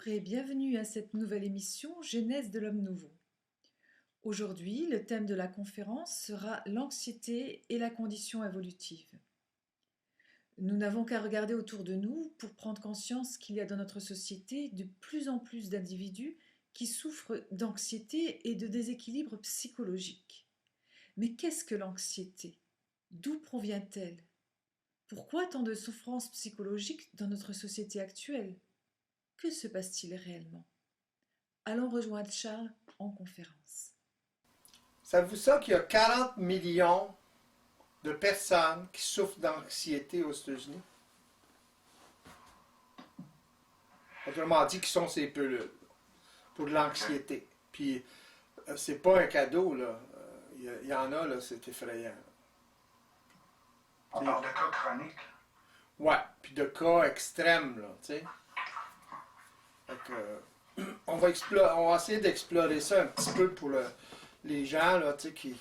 Bonjour et bienvenue à cette nouvelle émission Genèse de l'homme nouveau. Aujourd'hui, le thème de la conférence sera l'anxiété et la condition évolutive. Nous n'avons qu'à regarder autour de nous pour prendre conscience qu'il y a dans notre société de plus en plus d'individus qui souffrent d'anxiété et de déséquilibre psychologique. Mais qu'est-ce que l'anxiété? D'où provient-elle? Pourquoi tant de souffrances psychologiques dans notre société actuelle? Que se passe-t-il réellement? Allons rejoindre Charles en conférence. Savez-vous ça qu'il y a 40 millions de personnes qui souffrent d'anxiété aux États-Unis? Autrement dit, qui sont ces pilules pour de l'anxiété. Puis, c'est pas un cadeau, là. Il y en a, là, c'est effrayant. On parle de cas chroniques. Ouais, puis de cas extrêmes, là, tu sais. Fait que, on va essayer d'explorer ça un petit peu pour les gens, là, tu sais,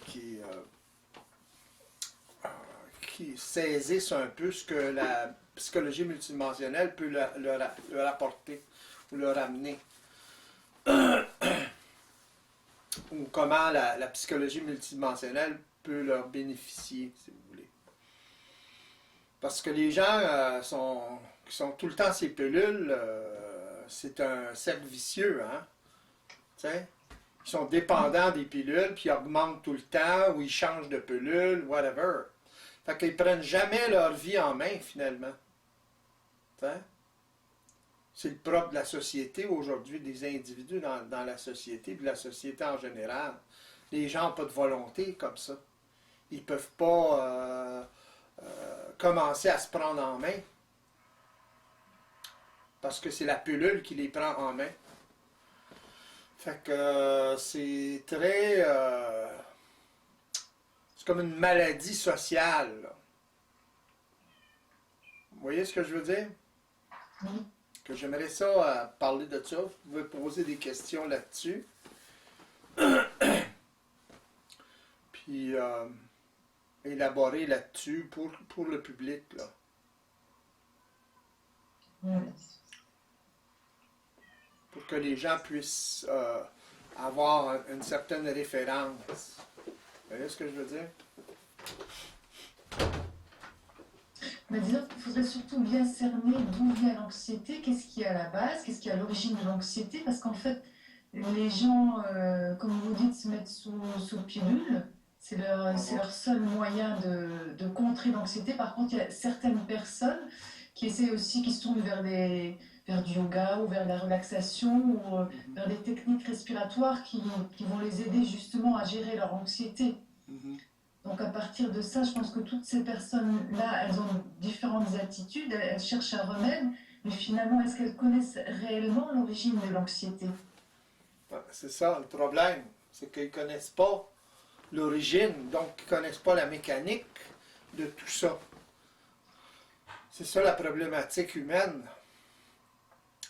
qui saisissent un peu ce que la psychologie multidimensionnelle peut leur apporter ou leur amener. Ou comment la psychologie multidimensionnelle peut leur bénéficier, si vous voulez. Parce que les gens qui sont tout le temps ces pilules, c'est un cercle vicieux, hein? T'sais? Ils sont dépendants des pilules, puis ils augmentent tout le temps, ou ils changent de pilule, whatever. Fait qu'ils prennent jamais leur vie en main, finalement. T'sais? C'est le propre de la société aujourd'hui, des individus dans la société, puis de la société en général. Les gens n'ont pas de volonté comme ça. Ils ne peuvent pas commencer à se prendre en main. Parce que c'est la pilule qui les prend en main. Fait que c'est très... c'est comme une maladie sociale, là. Vous voyez ce que je veux dire? Oui. Que j'aimerais ça parler de ça. Vous pouvez poser des questions là-dessus. Puis élaborer là-dessus pour le public, là. Pour que les gens puissent avoir une certaine référence. Vous voyez ce que je veux dire? Mais disons qu'il faudrait surtout bien cerner d'où vient l'anxiété, qu'est-ce qui est à la base, qu'est-ce qui est à l'origine de l'anxiété, parce qu'en fait, les gens, comme vous dites, se mettent sous pilule, c'est leur seul moyen de contrer l'anxiété. Par contre, il y a certaines personnes qui essaient aussi, qui se tournent vers du yoga ou vers la relaxation ou vers des techniques respiratoires qui vont les aider justement à gérer leur anxiété. Donc à partir de ça, je pense que toutes ces personnes-là, elles ont différentes attitudes, elles cherchent un remède, mais finalement, est-ce qu'elles connaissent réellement l'origine de l'anxiété? C'est ça le problème, c'est qu'ils ne connaissent pas l'origine, donc ils ne connaissent pas la mécanique de tout ça. C'est ça la problématique humaine.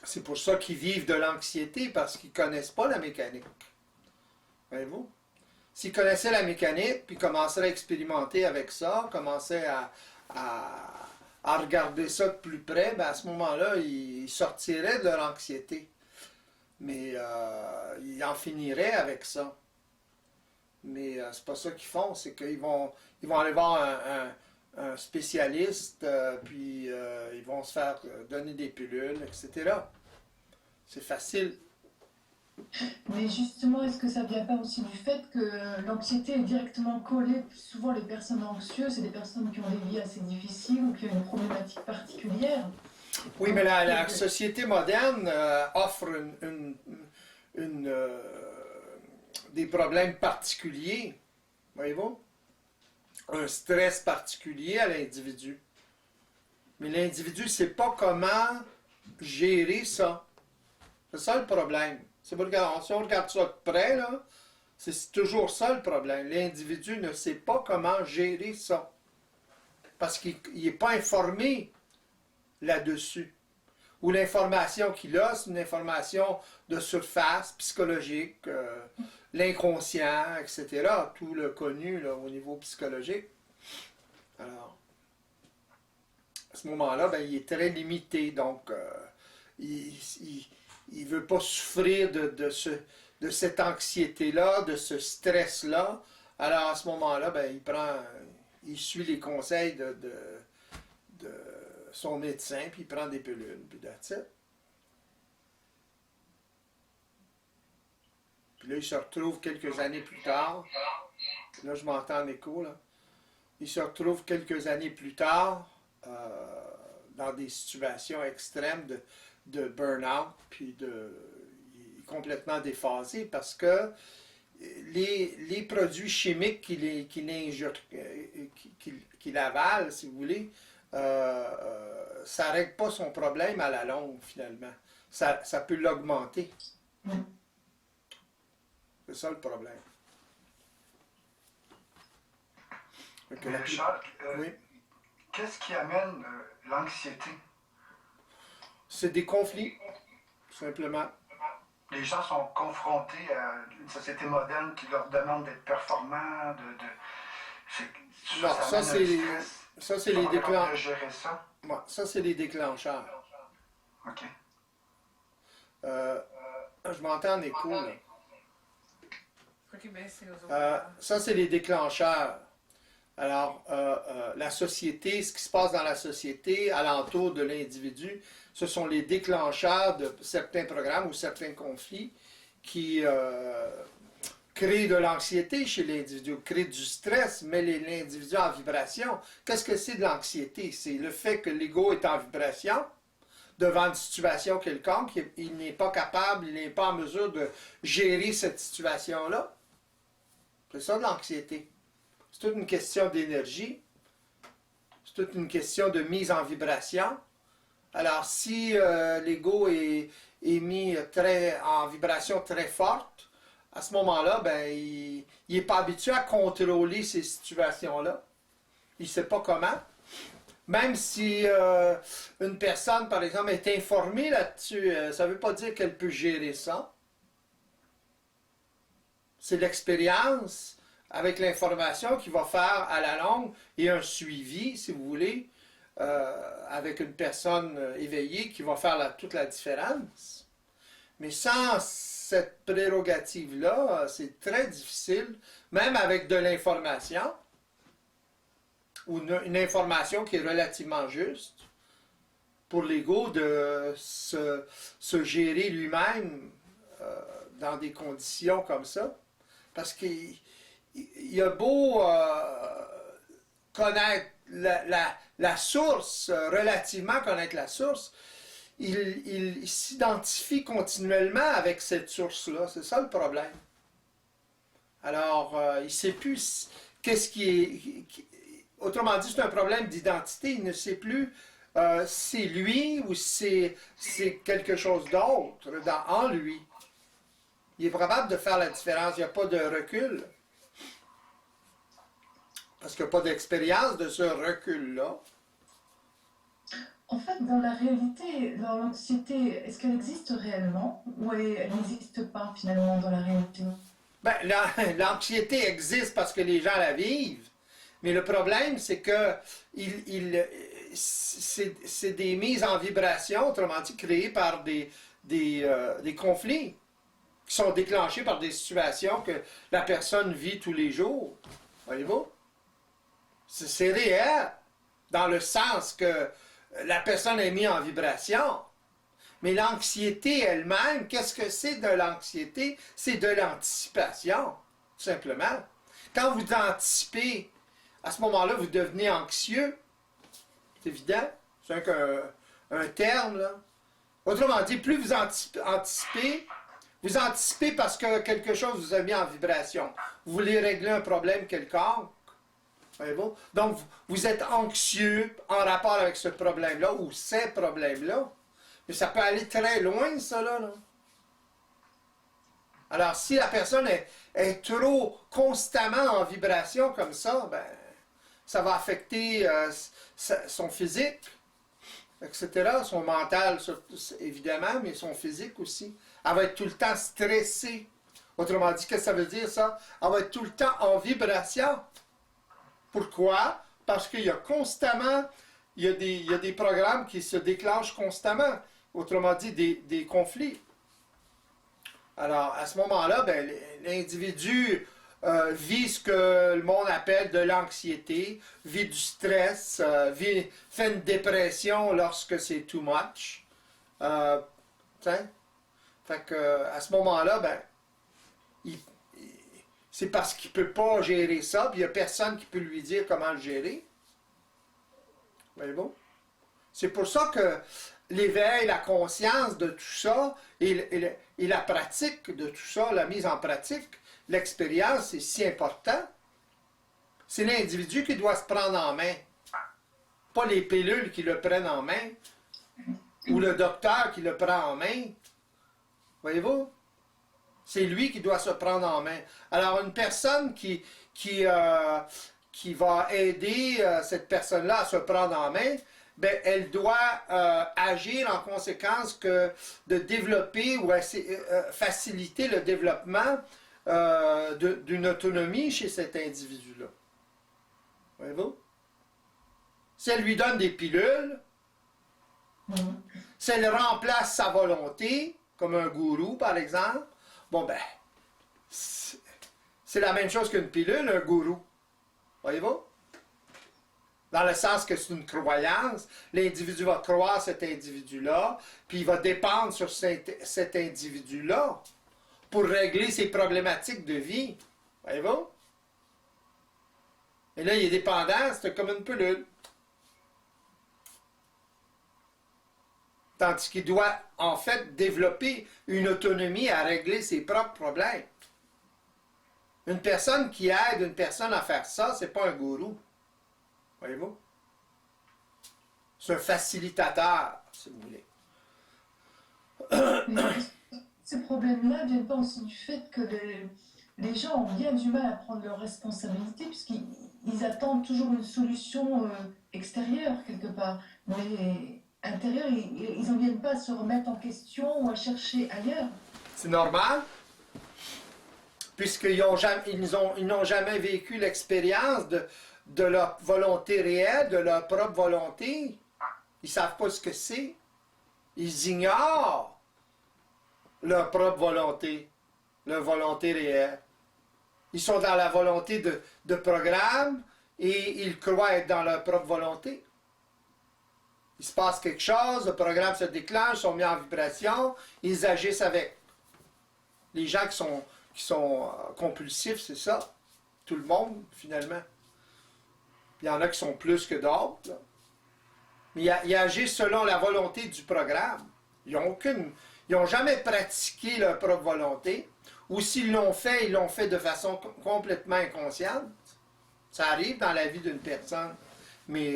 C'est pour ça qu'ils vivent de l'anxiété, parce qu'ils ne connaissent pas la mécanique. Voyez-vous? S'ils connaissaient la mécanique, puis commençaient à expérimenter avec ça, commençaient à regarder ça de plus près, ben à ce moment-là, ils sortiraient de leur anxiété. Mais ils en finiraient avec ça. Mais c'est pas ça qu'ils font, c'est qu'ils vont aller voir un spécialiste, puis ils vont se faire donner des pilules, etc. C'est facile. Mais justement, est-ce que ça ne vient pas aussi du fait que l'anxiété est directement collée, souvent les personnes anxieuses, c'est des personnes qui ont des vies assez difficiles ou qui ont une problématique particulière? Oui, mais la société moderne offre des problèmes particuliers, voyez-vous? Un stress particulier à l'individu. Mais l'individu ne sait pas comment gérer ça. C'est ça le problème. Si on regarde ça de près, là, c'est toujours ça le problème. L'individu ne sait pas comment gérer ça. Parce qu'il n'est pas informé là-dessus. Ou l'information qu'il a, c'est une information de surface, psychologique, l'inconscient, etc. Tout le connu là, au niveau psychologique. Alors, à ce moment-là, ben, il est très limité. Donc, il il veut pas souffrir de cette anxiété-là, de ce stress-là. Alors à ce moment-là, ben, il suit les conseils de son médecin, puis il prend des pilules, puis that's it. Puis là, il se retrouve quelques années plus tard. Là, je m'entends en écho, là. Il se retrouve quelques années plus tard dans des situations extrêmes de burn-out, puis il est complètement déphasé parce que les produits chimiques qu'il avale, si vous voulez, ça ne règle pas son problème à la longue, finalement. Ça peut l'augmenter. C'est ça le problème. Charles, oui. Qu'est-ce qui amène l'anxiété? C'est des conflits, tout simplement. Les gens sont confrontés à une société moderne qui leur demande d'être performants, Non, ça c'est les déclencheurs. Gérer ça. Ouais, ça c'est les déclencheurs. OK. Je m'entends en écho, là. Ben, Ça c'est les déclencheurs. Alors, la société, ce qui se passe dans la société, alentour de l'individu, ce sont les déclencheurs de certains programmes ou certains conflits qui créent de l'anxiété chez l'individu, créent du stress, met l'individu en vibration. Qu'est-ce que c'est de l'anxiété? C'est le fait que l'ego est en vibration devant une situation quelconque, il n'est pas capable, il n'est pas en mesure de gérer cette situation-là. C'est ça de l'anxiété. C'est toute une question d'énergie. C'est toute une question de mise en vibration. Alors, si l'ego est mis en vibration très forte, à ce moment-là, ben, il n'est pas habitué à contrôler ces situations-là. Il ne sait pas comment. Même si une personne, par exemple, est informée là-dessus, ça ne veut pas dire qu'elle peut gérer ça. C'est l'expérience avec l'information qui va faire à la longue et un suivi, si vous voulez, avec une personne éveillée qui va faire toute la différence. Mais sans cette prérogative-là, c'est très difficile, même avec de l'information, ou une information qui est relativement juste, pour l'ego de se gérer lui-même dans des conditions comme ça. Parce qu'il a beau connaître la source, relativement connaître la source, il s'identifie continuellement avec cette source-là. C'est ça le problème. Alors, il ne sait plus qu'est-ce qui est... Autrement dit, c'est un problème d'identité. Il ne sait plus c'est lui ou c'est quelque chose d'autre en lui. Il est probable de faire la différence. Il n'y a pas de recul. Parce qu'il n'y a pas d'expérience de ce recul-là. En fait, dans la réalité, l'anxiété, est-ce qu'elle existe réellement ou elle n'existe pas finalement dans la réalité? Ben, l'anxiété existe parce que les gens la vivent. Mais le problème, c'est que c'est des mises en vibration, autrement dit, créées par des conflits qui sont déclenchés par des situations que la personne vit tous les jours. Voyez-vous? C'est réel, dans le sens que la personne est mise en vibration. Mais l'anxiété elle-même, qu'est-ce que c'est de l'anxiété? C'est de l'anticipation, tout simplement. Quand vous anticipez, à ce moment-là, vous devenez anxieux. C'est évident. C'est un terme, là. Autrement dit, plus vous anticipez parce que quelque chose vous a mis en vibration. Vous voulez régler un problème quelconque. Voyez-vous? Donc, vous êtes anxieux en rapport avec ce problème-là ou ces problèmes-là. Mais ça peut aller très loin, ça, là. Alors, si la personne est trop constamment en vibration comme ça, ben, ça va affecter son physique, etc., son mental, évidemment, mais son physique aussi. Elle va être tout le temps stressée. Autrement dit, qu'est-ce que ça veut dire, ça? Elle va être tout le temps en vibration. Pourquoi? Parce qu'il y a constamment, il y a des programmes qui se déclenchent constamment. Autrement dit, des conflits. Alors, à ce moment-là, ben, l'individu vit ce que le monde appelle de l'anxiété, vit du stress, fait une dépression lorsque c'est too much. T'sais? Fait que, à ce moment-là, ben, il- c'est parce qu'il ne peut pas gérer ça, puis il n'y a personne qui peut lui dire comment le gérer. Voyez-vous? C'est pour ça que l'éveil, la conscience de tout ça et la pratique de tout ça, la mise en pratique, l'expérience, c'est si important. C'est l'individu qui doit se prendre en main, pas les pilules qui le prennent en main ou le docteur qui le prend en main. Voyez-vous? C'est lui qui doit se prendre en main. Alors, une personne qui va aider cette personne-là à se prendre en main, ben, elle doit agir en conséquence que de développer ou faciliter le développement d'une autonomie chez cet individu-là. Voyez-vous? Si elle lui donne des pilules, si elle remplace sa volonté, comme un gourou par exemple, bon ben, c'est la même chose qu'une pilule, un gourou. Voyez-vous? Dans le sens que c'est une croyance, l'individu va croire cet individu-là, puis il va dépendre sur cet individu-là pour régler ses problématiques de vie. Voyez-vous? Et là, il est dépendant, c'est comme une pilule. Tandis qu'il doit, en fait, développer une autonomie à régler ses propres problèmes. Une personne qui aide une personne à faire ça, c'est pas un gourou. Voyez-vous? C'est un facilitateur, si vous voulez. Mais ces problèmes-là ne viennent pas aussi du fait que les gens ont bien du mal à prendre leurs responsabilités, puisqu'ils attendent toujours une solution extérieure, quelque part. Mais intérieure, ils n'en viennent pas à se remettre en question ou à chercher ailleurs. C'est normal, puisqu'ils n'ont jamais vécu l'expérience de leur volonté réelle, de leur propre volonté. Ils ne savent pas ce que c'est. Ils ignorent leur propre volonté, leur volonté réelle. Ils sont dans la volonté de programme et ils croient être dans leur propre volonté. Il se passe quelque chose, le programme se déclenche, sont mis en vibration, ils agissent avec. Les gens qui sont compulsifs, c'est ça. Tout le monde, finalement. Il y en a qui sont plus que d'autres. Là. Mais ils agissent selon la volonté du programme. Ils n'ont jamais pratiqué leur propre volonté. Ou s'ils l'ont fait, ils l'ont fait de façon complètement inconsciente. Ça arrive dans la vie d'une personne. Mais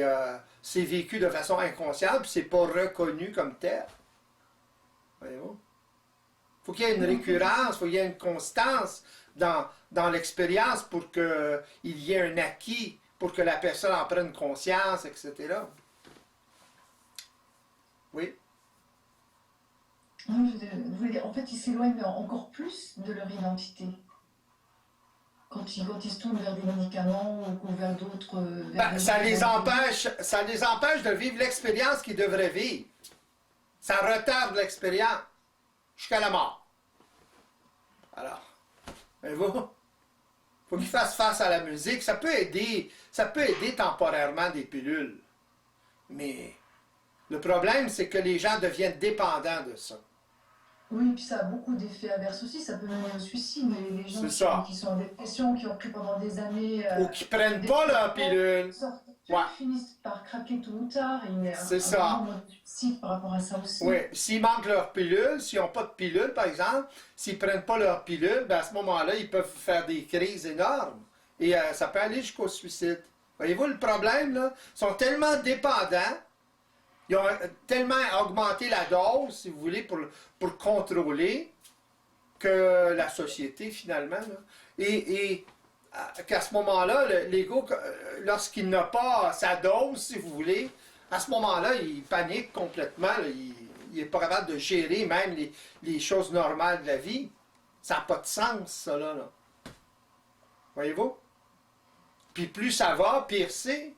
c'est vécu de façon inconsciente, puis c'est pas reconnu comme tel. Voyez-vous? Il faut qu'il y ait une récurrence, il faut qu'il y ait une constance dans l'expérience pour qu'il y ait un acquis, pour que la personne en prenne conscience, etc. Oui? Vous voulez dire, en fait, ils s'éloignent encore plus de leur identité. Quand ils se tournent vers des médicaments ou vers d'autres... Ben, ça les empêche de vivre l'expérience qu'ils devraient vivre. Ça retarde l'expérience jusqu'à la mort. Alors, voyez-vous? Faut qu'ils fassent face à la musique. Ça peut aider temporairement des pilules. Mais le problème, c'est que les gens deviennent dépendants de ça. Oui, puis ça a beaucoup d'effets adverses aussi. Ça peut mener au suicide. Les gens qui sont en dépression, qui ont pris pendant des années... ou qui prennent pas leur pilule. Ouais. Finissent par craquer tôt ou tard. C'est ça. Suicide par rapport à ça aussi. Oui, s'ils manquent leur pilule, s'ils n'ont pas de pilule, par exemple, s'ils ne prennent pas leur pilule, ben à ce moment-là, ils peuvent faire des crises énormes. Et ça peut aller jusqu'au suicide. Voyez-vous le problème, là? Ils sont tellement dépendants, ils ont tellement augmenté la dose, si vous voulez, pour contrôler que la société, finalement, là, et qu'à ce moment-là, l'ego, lorsqu'il n'a pas sa dose, si vous voulez, à ce moment-là, il panique complètement. Là, il n'est pas capable de gérer même les choses normales de la vie. Ça n'a pas de sens, ça, là. Voyez-vous? Puis plus ça va, pire c'est.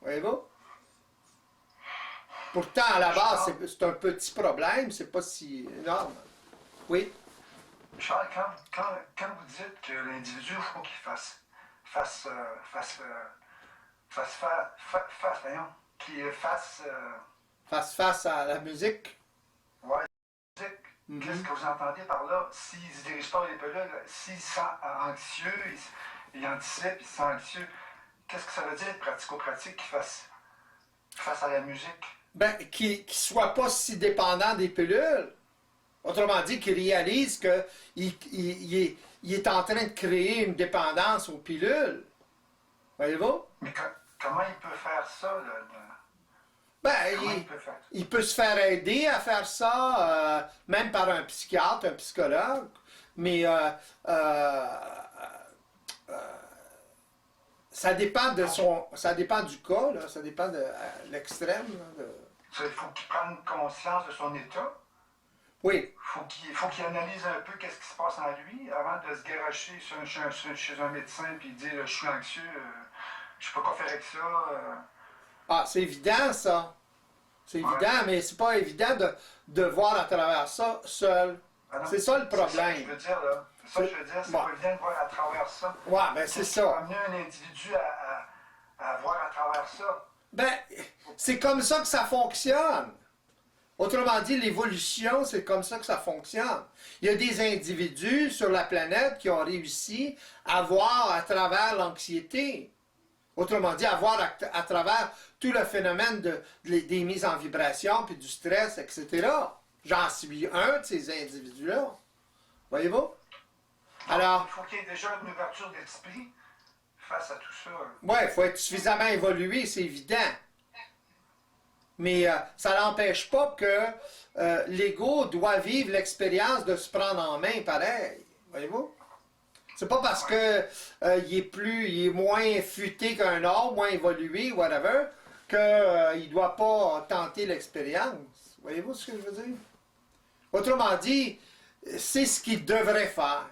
Voyez-vous? Pourtant, à la base, c'est un petit problème, c'est pas si énorme. Oui. Charles, quand vous dites que l'individu, il faut qu'il fasse, voyons, qu'il fasse, Face à la musique. ouais, musique, qu'est-ce Mhm. que vous entendez par là? S'il ne se dirige pas vers les pelules, s'il se sent anxieux, il anticipe, il se sent anxieux, qu'est-ce que ça veut dire pratico-pratique qu'il fasse face à la musique? Ben, qu'il ne soit pas si dépendant des pilules. Autrement dit, qu'il réalise qu'il est en train de créer une dépendance aux pilules. Voyez-vous? Mais comment il peut faire ça, là? Ben, Comment il peut faire ça? il peut se faire aider à faire ça, même par un psychiatre, un psychologue. Mais ça dépend ça dépend du cas, là, ça dépend de l'extrême. Là, Il faut qu'il prenne conscience de son état. Oui, Faut qu'il analyse un peu qu'est-ce qui se passe en lui avant de se garocher chez un médecin et dire je suis anxieux, je sais pas quoi faire avec ça. ah, c'est évident ça. C'est Ouais. évident, mais c'est pas évident de voir à travers ça seul. Ah non, C'est ça le c'est ça que je problème. veux dire, là. C'est ça que je veux dire, c'est Ouais. pas évident de voir à travers ça. Ouais, ben c'est Qu'est-ce qui va ça. amener un individu à voir à travers ça? Ben, c'est comme ça que ça fonctionne. Autrement dit, l'évolution, c'est comme ça que ça fonctionne. Il y a des individus sur la planète qui ont réussi à voir à travers l'anxiété. Autrement dit, à voir à travers tout le phénomène des mises en vibration, puis du stress, etc. J'en suis un de ces individus-là. Voyez-vous? Alors, Il faut qu'il y ait déjà une ouverture d'esprit face à tout ça. ouais, il faut être suffisamment évolué, c'est évident. Mais ça n'empêche pas que l'ego doit vivre l'expérience de se prendre en main pareil. Voyez-vous? C'est pas parce que il est moins futé qu'un autre, moins évolué, whatever, qu'il doit pas tenter l'expérience. Voyez-vous ce que je veux dire? Autrement dit, c'est ce qu'il devrait faire.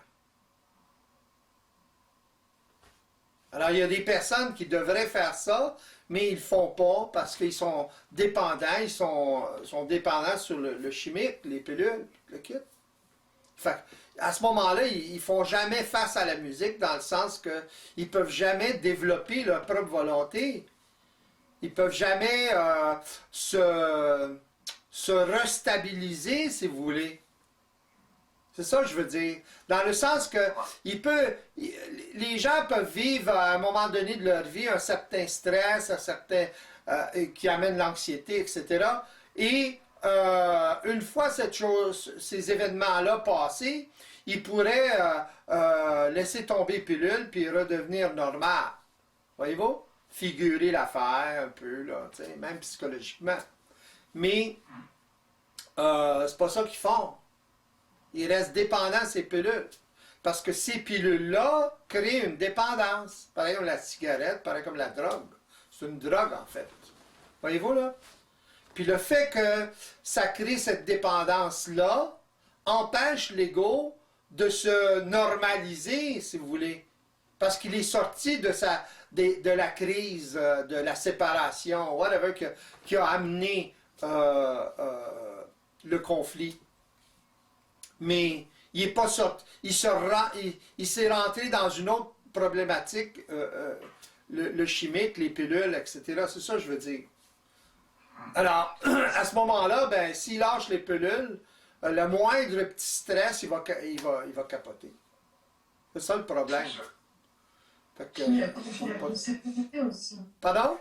Alors, il y a des personnes qui devraient faire ça, mais ils ne le font pas parce qu'ils sont dépendants, ils sont dépendants sur le chimique, les pilules, le kit. Fait à ce moment-là, ils ne font jamais face à la musique dans le sens qu'ils ne peuvent jamais développer leur propre volonté. Ils ne peuvent jamais se restabiliser, si vous voulez. C'est ça que je veux dire. Dans le sens que les gens peuvent vivre à un moment donné de leur vie un certain stress, qui amène l'anxiété, etc. Et une fois ces événements-là passés, ils pourraient laisser tomber pilule puis redevenir normal. Voyez-vous? Figurer l'affaire un peu, là, même psychologiquement. Mais c'est pas ça qu'ils font. Ils restent dépendants de ces pilules. Parce que ces pilules-là créent une dépendance. Pareil comme la cigarette, pareil comme la drogue. C'est une drogue, en fait. Voyez-vous, là? Puis le fait que ça crée cette dépendance-là empêche l'ego de se normaliser, si vous voulez. Parce qu'il est sorti de la crise, de la séparation, whatever, qui a amené le conflit. Mais il est pas sorti. Il s'est rentré dans une autre problématique, le chimique, les pilules, etc. C'est ça que je veux dire. Alors, à ce moment-là, ben, s'il lâche les pilules, le moindre petit stress, il va capoter. C'est ça le problème. C'est ça. Fait que, Il y a un gros problème de sécurité aussi. pardon?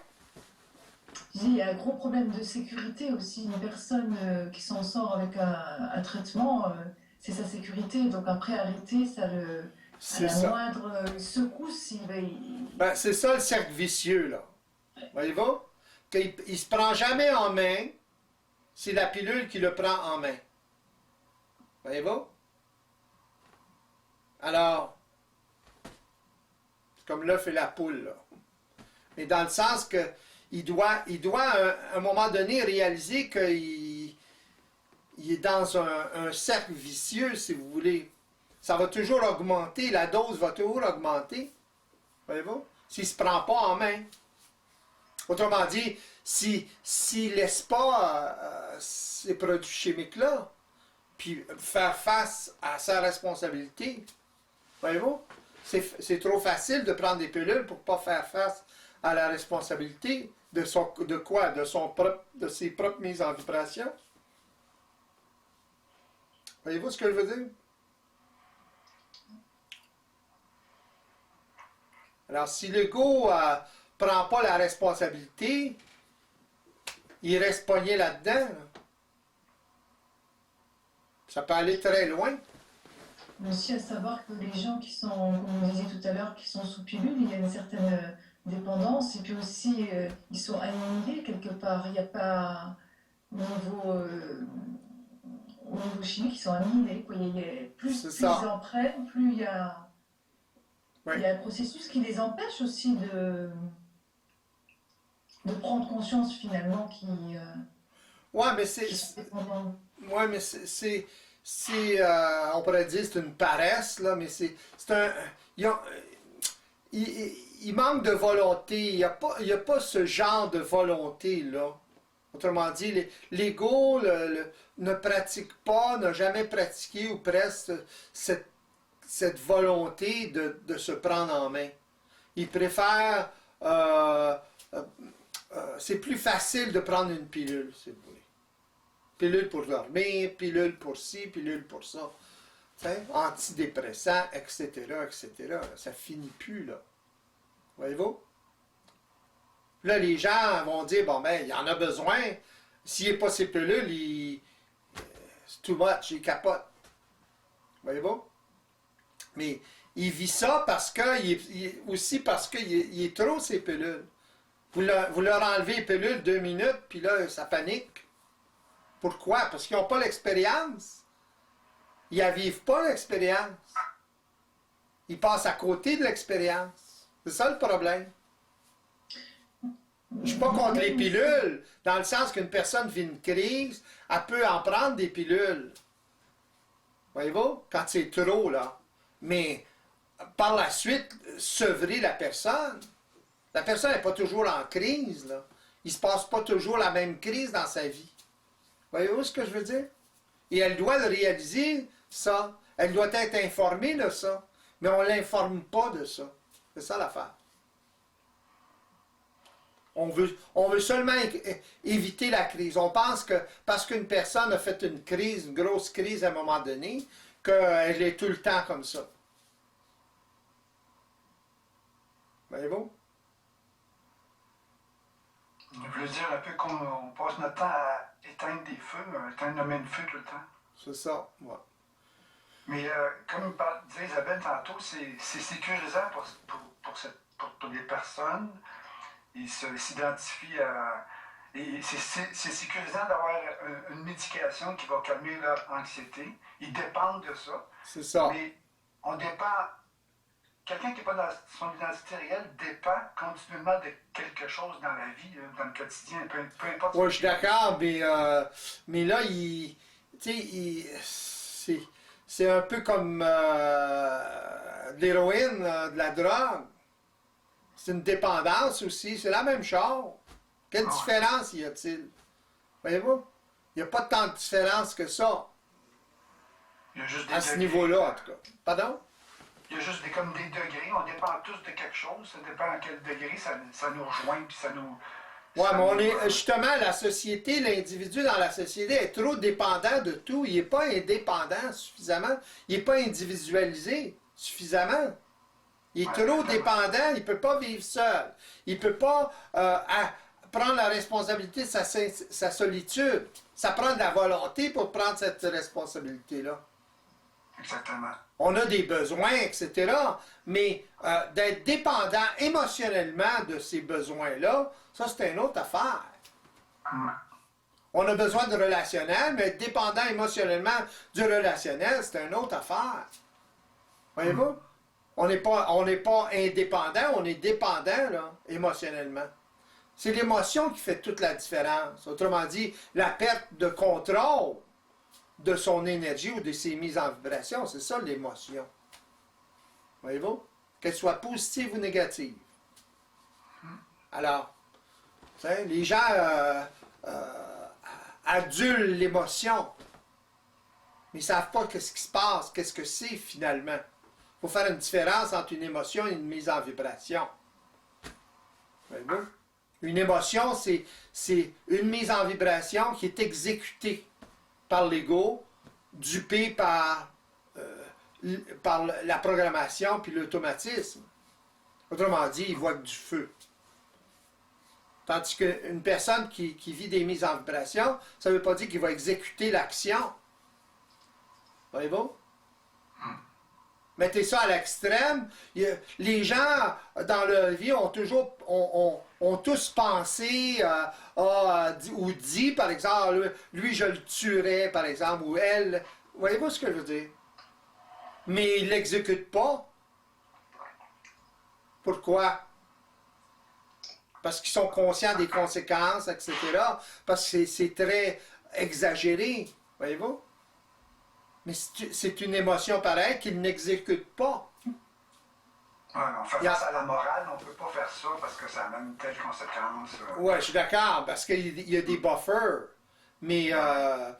Il y a un gros problème de sécurité aussi. Une personne qui s'en sort avec un traitement, c'est sa sécurité. Donc après arrêter, à C'est la ça. moindre secousse, Ben, c'est ça le cercle vicieux, là. Voyez-vous? Qu'il ne se prend jamais en main, c'est la pilule qui le prend en main. Voyez-vous? Alors, c'est comme l'œuf et la poule, là. Mais dans le sens que il doit à un moment donné réaliser qu'il est dans un cercle vicieux, si vous voulez. Ça va toujours augmenter, la dose va toujours augmenter. Voyez-vous? S'il ne se prend pas en main. Autrement dit, s'il ne laisse pas ces produits chimiques-là, puis faire face à sa responsabilité. Voyez-vous? C'est trop facile de prendre des pilules pour ne pas faire face à la responsabilité de quoi? De ses propres mises en vibration. Voyez-vous ce que je veux dire? Alors, si l'ego ne prend pas la responsabilité, il reste pogné là-dedans. Là. Ça peut aller très loin. Mais aussi à savoir que les gens qui sont, comme on disait tout à l'heure, qui sont sous pilule, il y a une certaine dépendance et puis aussi ils sont annihilés quelque part. Il n'y a pas au niveau chimique, ils sont annihilés. Quoi. Plus ils en prennent, plus il y a un processus qui les empêche aussi de prendre conscience finalement qui. Ouais, mais on pourrait dire c'est une paresse, là, mais c'est un. Il manque de volonté. Il n'y a pas ce genre de volonté-là. Autrement dit, l'ego ne pratique pas, n'a jamais pratiqué ou presque cette volonté de se prendre en main. Il préfère. C'est plus facile de prendre une pilule, si vous voulez. Pilule pour dormir, pilule pour ci, pilule pour ça. T'sais, antidépressants, etc., etc. Ça finit plus, là. Voyez-vous? Là, les gens vont dire, bon, ben, il en a besoin. S'il n'est pas ces pilules, c'est too much, il capote. Voyez-vous? Mais il vit ça aussi parce qu'il est trop, ces pilules. Vous leur enlevez les pilules 2 minutes, puis là, ça panique. Pourquoi? Parce qu'ils n'ont pas l'expérience. Ils ne vivent pas l'expérience. Ils passent à côté de l'expérience. C'est ça le problème. Je ne suis pas contre les pilules, dans le sens qu'une personne vit une crise, elle peut en prendre des pilules. Voyez-vous? Quand c'est trop, là. Mais par la suite, sevrer la personne. La personne n'est pas toujours en crise, là. Il ne se passe pas toujours la même crise dans sa vie. Voyez-vous ce que je veux dire? Et elle doit le réaliser, ça. Elle doit être informée de ça. Mais on ne l'informe pas de ça. C'est ça l'affaire. On veut seulement éviter la crise. On pense que parce qu'une personne a fait une crise, une grosse crise à un moment donné, qu'elle est tout le temps comme ça. Voyez-vous? Je veux dire un peu comme on passe notre temps à éteindre des feux, allumer une feu tout le temps. C'est ça, ouais. Mais comme disait Isabelle tantôt, c'est sécurisant pour les personnes. Ils s'identifient à... Et c'est sécurisant d'avoir une médication qui va calmer leur anxiété. Ils dépendent de ça. C'est ça. Mais on dépend... Quelqu'un qui n'est pas dans son identité réelle dépend continuellement de quelque chose dans la vie, dans le quotidien, peu importe. Oui, je suis d'accord, mais là, c'est un peu comme de l'héroïne, de la drogue. C'est une dépendance aussi, c'est la même chose. Quelle différence y a-t-il? Voyez-vous? Il n'y a pas tant de différence que ça. Il y a juste à ce niveau-là, en tout cas. Pardon? Il y a juste comme des degrés, on dépend tous de quelque chose, ça dépend à quel degré ça nous rejoint, puis ça nous... Oui, mais justement, la société, l'individu dans la société est trop dépendant de tout. Il n'est pas indépendant suffisamment. Il n'est pas individualisé suffisamment. Il est trop dépendant, il ne peut pas vivre seul. Il ne peut pas prendre la responsabilité de sa solitude. Ça prend de la volonté pour prendre cette responsabilité-là. Exactement. On a des besoins, etc. Mais d'être dépendant émotionnellement de ces besoins-là, ça, c'est une autre affaire. On a besoin de relationnel, mais être dépendant émotionnellement du relationnel, c'est une autre affaire. Voyez-vous? On n'est pas indépendant, on est dépendant, là, émotionnellement. C'est l'émotion qui fait toute la différence. Autrement dit, la perte de contrôle de son énergie ou de ses mises en vibration, c'est ça l'émotion. Voyez-vous? Qu'elle soit positive ou négative. Alors, les gens adulent l'émotion. mais ils ne savent pas ce qui se passe, qu'est-ce que c'est finalement. Il faut faire une différence entre une émotion et une mise en vibration. Voyez-vous? Une émotion, c'est une mise en vibration qui est exécutée par l'ego, dupée par la programmation puis l'automatisme. Autrement dit, il voit que du feu. Tandis qu'une personne qui vit des mises en vibration, ça ne veut pas dire qu'il va exécuter l'action. Voyez-vous? Mettez ça à l'extrême. Les gens, dans leur vie, ont tous pensé ou dit, par exemple, lui, je le tuerais, par exemple, ou elle. Voyez-vous ce que je veux dire? Mais ils ne l'exécutent pas. Pourquoi? Parce qu'ils sont conscients des conséquences, etc. Parce que c'est très exagéré. Voyez-vous? Mais c'est une émotion pareille qu'ils n'exécutent pas. Ouais, on fait face à la morale, on ne peut pas faire ça parce que ça amène telle conséquence. Oui, je suis d'accord, parce qu'il y a des buffers, mais il y a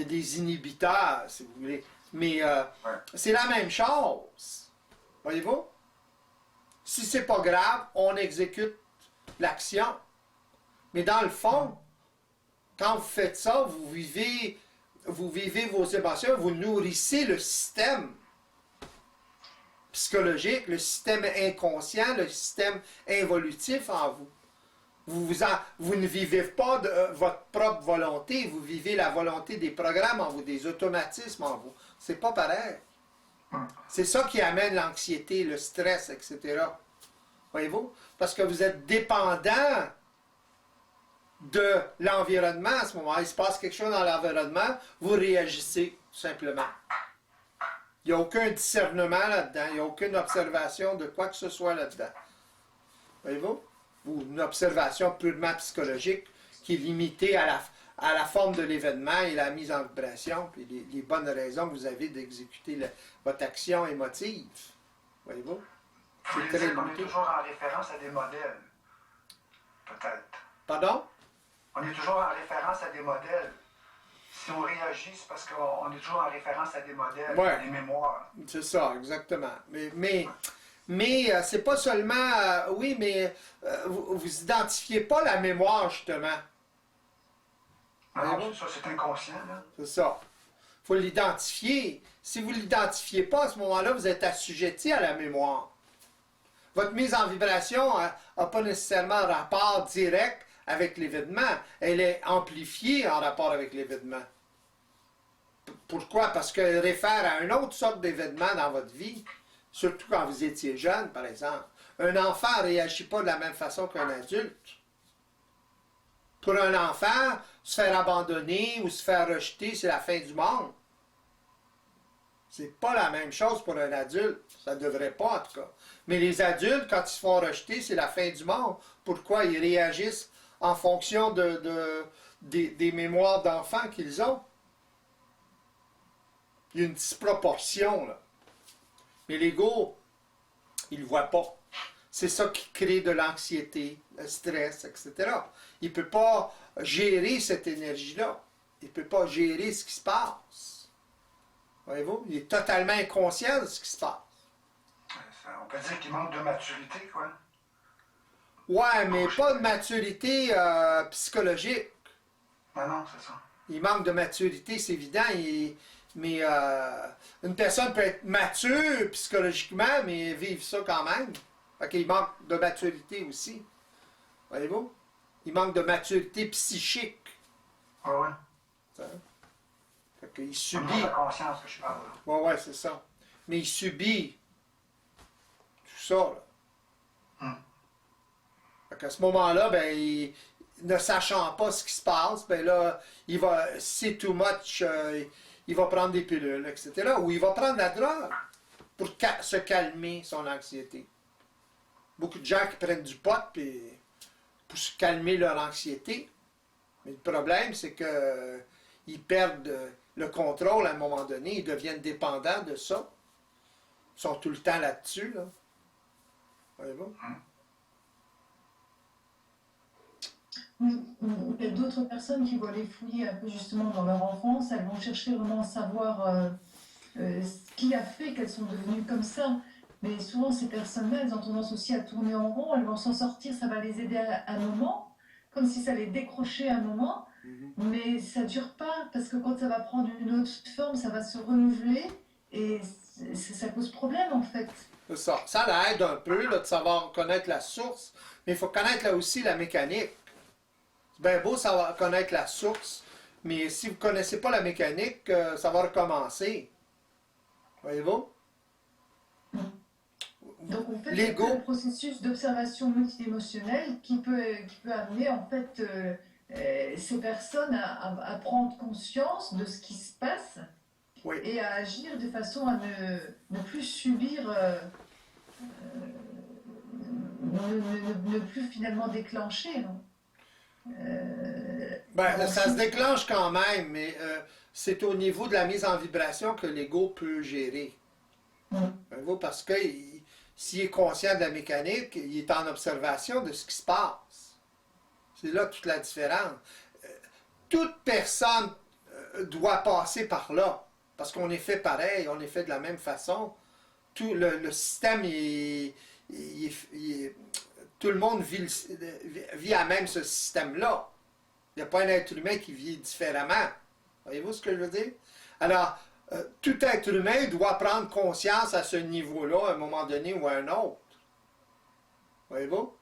des inhibiteurs, si vous voulez. Mais c'est la même chose. Voyez-vous? Si c'est pas grave, on exécute l'action. Mais dans le fond, quand vous faites ça, vous vivez vos émotions, vous nourrissez le système psychologique, le système inconscient, le système involutif en vous. Vous ne vivez pas de votre propre volonté, vous vivez la volonté des programmes en vous, des automatismes en vous. C'est pas pareil. C'est ça qui amène l'anxiété, le stress, etc. Voyez-vous? Parce que vous êtes dépendant de l'environnement à ce moment-là. Il se passe quelque chose dans l'environnement, vous réagissez tout simplement. Il n'y a aucun discernement là-dedans, il n'y a aucune observation de quoi que ce soit là-dedans. Voyez-vous? Ou une observation purement psychologique qui est limitée à la forme de l'événement et la mise en vibration, puis les bonnes raisons que vous avez d'exécuter votre action émotive. Voyez-vous? Vous voulez dire qu'on est toujours en référence à des modèles, peut-être. Pardon? On est toujours en référence à des modèles. Si on réagit, c'est parce qu'on est toujours en référence à des modèles, Ouais. à des mémoires. C'est ça, exactement. Mais c'est pas seulement... oui, mais vous identifiez pas la mémoire, justement. Non, ça, c'est inconscient, là. C'est ça. Il faut l'identifier. Si vous ne l'identifiez pas, à ce moment-là, vous êtes assujetti à la mémoire. Votre mise en vibration n'a pas nécessairement un rapport direct avec l'événement. Elle est amplifiée en rapport avec l'événement. Pourquoi? Parce qu'elle réfère à une autre sorte d'événement dans votre vie, surtout quand vous étiez jeune, par exemple. Un enfant ne réagit pas de la même façon qu'un adulte. Pour un enfant, se faire abandonner ou se faire rejeter, c'est la fin du monde. C'est pas la même chose pour un adulte. Ça ne devrait pas, en tout cas. Mais les adultes, quand ils se font rejeter, c'est la fin du monde. Pourquoi? Ils réagissent en fonction des mémoires d'enfants qu'ils ont. Il y a une disproportion, là. Mais l'ego, il ne le voit pas. C'est ça qui crée de l'anxiété, le stress, etc. Il ne peut pas gérer cette énergie-là. Il ne peut pas gérer ce qui se passe. Voyez-vous? Il est totalement inconscient de ce qui se passe. On peut dire qu'il manque de maturité, quoi. Ouais, mais pas de maturité psychologique. Non, c'est ça. Il manque de maturité, c'est évident. Mais une personne peut être mature psychologiquement, mais vivre ça quand même. Fait qu'il manque de maturité aussi. Voyez-vous? Il manque de maturité psychique. Ouais. Fait qu'il C'est subit. la conscience que je parle, là. Ouais, c'est ça. Mais il subit tout ça, là. Fait qu'à ce moment-là, ben, ne sachant pas ce qui se passe, ben là, c'est too much, il va prendre des pilules, etc. Ou il va prendre la drogue pour se calmer son anxiété. Beaucoup de gens qui prennent du pot pour se calmer leur anxiété. Mais le problème, c'est que ils perdent le contrôle à un moment donné, ils deviennent dépendants de ça. Ils sont tout le temps là-dessus, là. Voyez-vous? Il y a d'autres personnes qui vont aller fouiller un peu justement dans leur enfance, elles vont chercher vraiment à savoir ce qui a fait qu'elles sont devenues comme ça. Mais souvent, ces personnes-là, elles ont tendance aussi à tourner en rond, elles vont s'en sortir, ça va les aider à un moment, comme si ça les décrochait à un moment, Mhm. mais ça dure pas, parce que quand ça va prendre une autre forme, ça va se renouveler, et ça cause problème en fait. C'est ça. Ça aide un peu là, de savoir connaître la source, mais il faut connaître là aussi la mécanique. C'est bien beau savoir connaître la source, mais si vous ne connaissez pas la mécanique, ça va recommencer. Voyez-vous? Donc en fait, c'est L'ego, un processus d'observation multi-émotionnelle qui peut amener en fait ces personnes à prendre conscience de ce qui se passe oui. et à agir de façon à ne plus subir, ne plus finalement déclencher. Non. Ben, ça se Ensuite, déclenche quand même, mais c'est au niveau de la mise en vibration que l'ego peut gérer. Voyez-vous? Parce que s'il est conscient de la mécanique, il est en observation de ce qui se passe. C'est là toute la différence. Euh, Toute personne doit passer par là. Parce qu'on est fait pareil, on est fait de la même façon. Tout le système, tout le monde vit à même ce système-là. Il n'y a pas un être humain qui vit différemment. Voyez-vous ce que je veux dire? Alors, tout être humain doit prendre conscience à ce niveau-là, à un moment donné ou à un autre. Voyez-vous?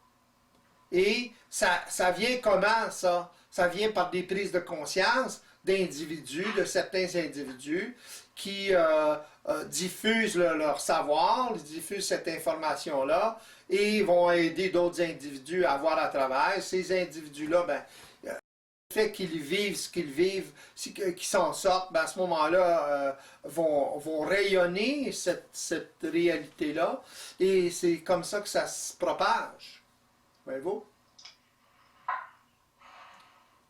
Et ça vient comment, ça? Ça vient par des prises de conscience d'individus, de certains individus qui diffusent leur savoir, ils diffusent cette information-là et vont aider d'autres individus à voir à travers. Ces individus-là, ben, le fait qu'ils vivent ce qu'ils vivent, qu'ils s'en sortent, ben à ce moment-là, vont rayonner cette réalité-là et c'est comme ça que ça se propage. Voyez-vous?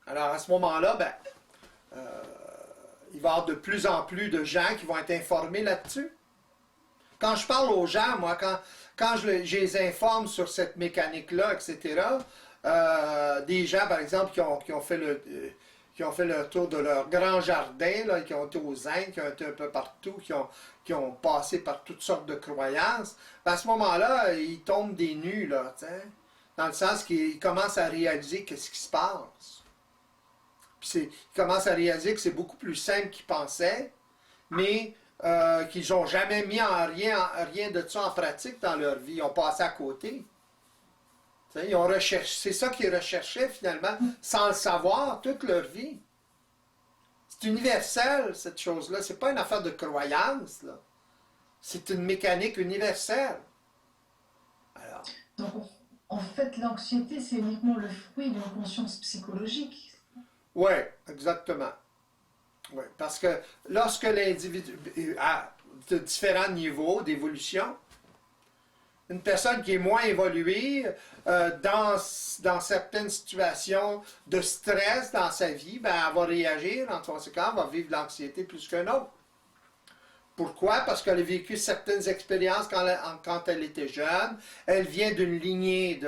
Alors à ce moment-là, ben, il va y avoir de plus en plus de gens qui vont être informés là-dessus. Quand je parle aux gens, moi, quand je les informe sur cette mécanique-là, etc., des gens, par exemple, qui ont fait le tour de leur grand jardin, là, qui ont été aux Indes, qui ont été un peu partout, qui ont passé par toutes sortes de croyances, ben à ce moment-là, ils tombent des nues, là, t'sais, dans le sens qu'ils commencent à réaliser qu'est-ce qui se passe. Puis ils commencent à réaliser que c'est beaucoup plus simple qu'ils pensaient, mais qu'ils n'ont jamais mis rien de ça en pratique dans leur vie. Ils ont passé à côté. Ils ont recherché, c'est ça qu'ils recherchaient finalement, sans le savoir, toute leur vie. C'est universel, cette chose-là. C'est pas une affaire de croyance, là. C'est une mécanique universelle. Alors, donc en fait, l'anxiété, c'est uniquement le fruit d'une conscience psychologique. oui, exactement. Oui, parce que lorsque l'individu a de différents niveaux d'évolution, une personne qui est moins évoluée dans certaines situations de stress dans sa vie, ben, elle va réagir, en conséquence, elle va vivre de l'anxiété plus qu'un autre. Pourquoi? Parce qu'elle a vécu certaines expériences quand elle était jeune. Elle vient d'une lignée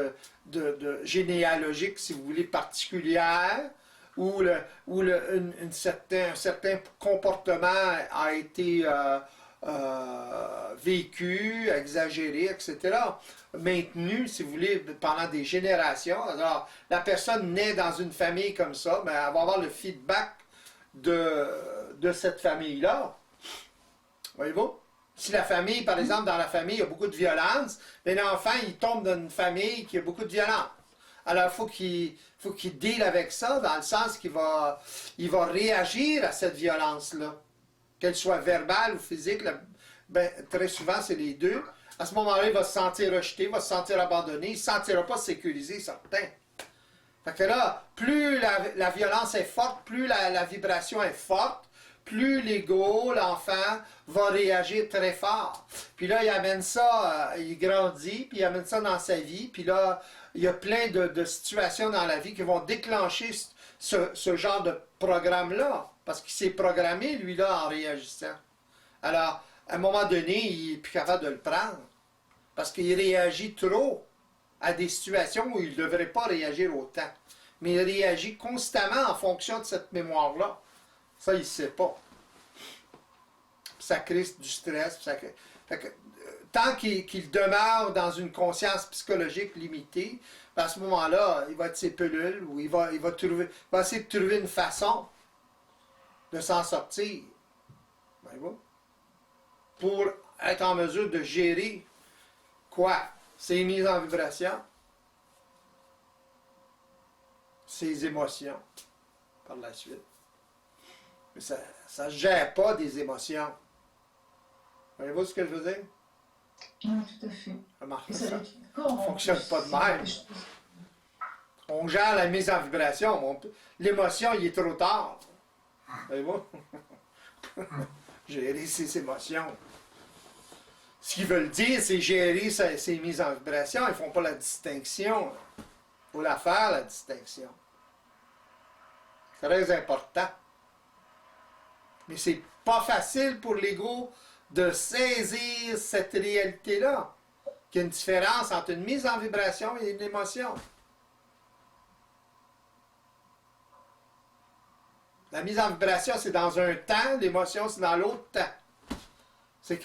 de généalogique, si vous voulez, particulière, où un certain comportement a été vécu, exagéré, etc. Maintenu, si vous voulez, pendant des générations. Alors, la personne naît dans une famille comme ça, ben, elle va avoir le feedback de cette famille-là. Voyez-vous? Si la famille, par exemple, dans la famille, il y a beaucoup de violence, bien, l'enfant, il tombe dans une famille qui a beaucoup de violence. Alors, il faut qu'il deal avec ça, dans le sens qu'il va réagir à cette violence-là. Qu'elle soit verbale ou physique, ben, très souvent, c'est les deux. À ce moment-là, il va se sentir rejeté, il va se sentir abandonné, il ne se sentira pas sécurisé, certain. Fait que là, plus la violence est forte, plus la vibration est forte, plus l'ego, l'enfant, va réagir très fort. Puis là, il amène ça, il grandit, puis il amène ça dans sa vie, puis là, il y a plein de situations dans la vie qui vont déclencher ce genre de programme-là, parce qu'il s'est programmé, lui-là, en réagissant. Alors, à un moment donné, il n'est plus capable de le prendre, parce qu'il réagit trop à des situations où il ne devrait pas réagir autant. mais il réagit constamment en fonction de cette mémoire-là. Ça, il ne sait pas. Ça crée du stress. Tant qu'il demeure dans une conscience psychologique limitée, à ce moment-là, il va être ses pilules ou il va essayer de trouver une façon de s'en sortir. Voyez-vous? Pour être en mesure de gérer quoi? Ses mises en vibration, ses émotions par la suite. Mais ça ne gère pas des émotions. Voyez-vous ce que je veux dire? Oui, tout à fait. Remarquez Et ça ça. avec le corps, Ça en fonctionne plus, pas de c'est même. quelque chose- On gère la mise en vibration. L'émotion, il est trop tard. Voyez-vous? Gérer ses émotions. Ce qu'ils veulent dire, c'est gérer ses mises en vibration. Ils ne font pas la distinction. Il faut la faire, la distinction. C'est très important. Mais c'est pas facile pour l'ego de saisir cette réalité-là. Qu'il y a une différence entre une mise en vibration et une émotion. La mise en vibration, c'est dans un temps, l'émotion, c'est dans l'autre temps. C'est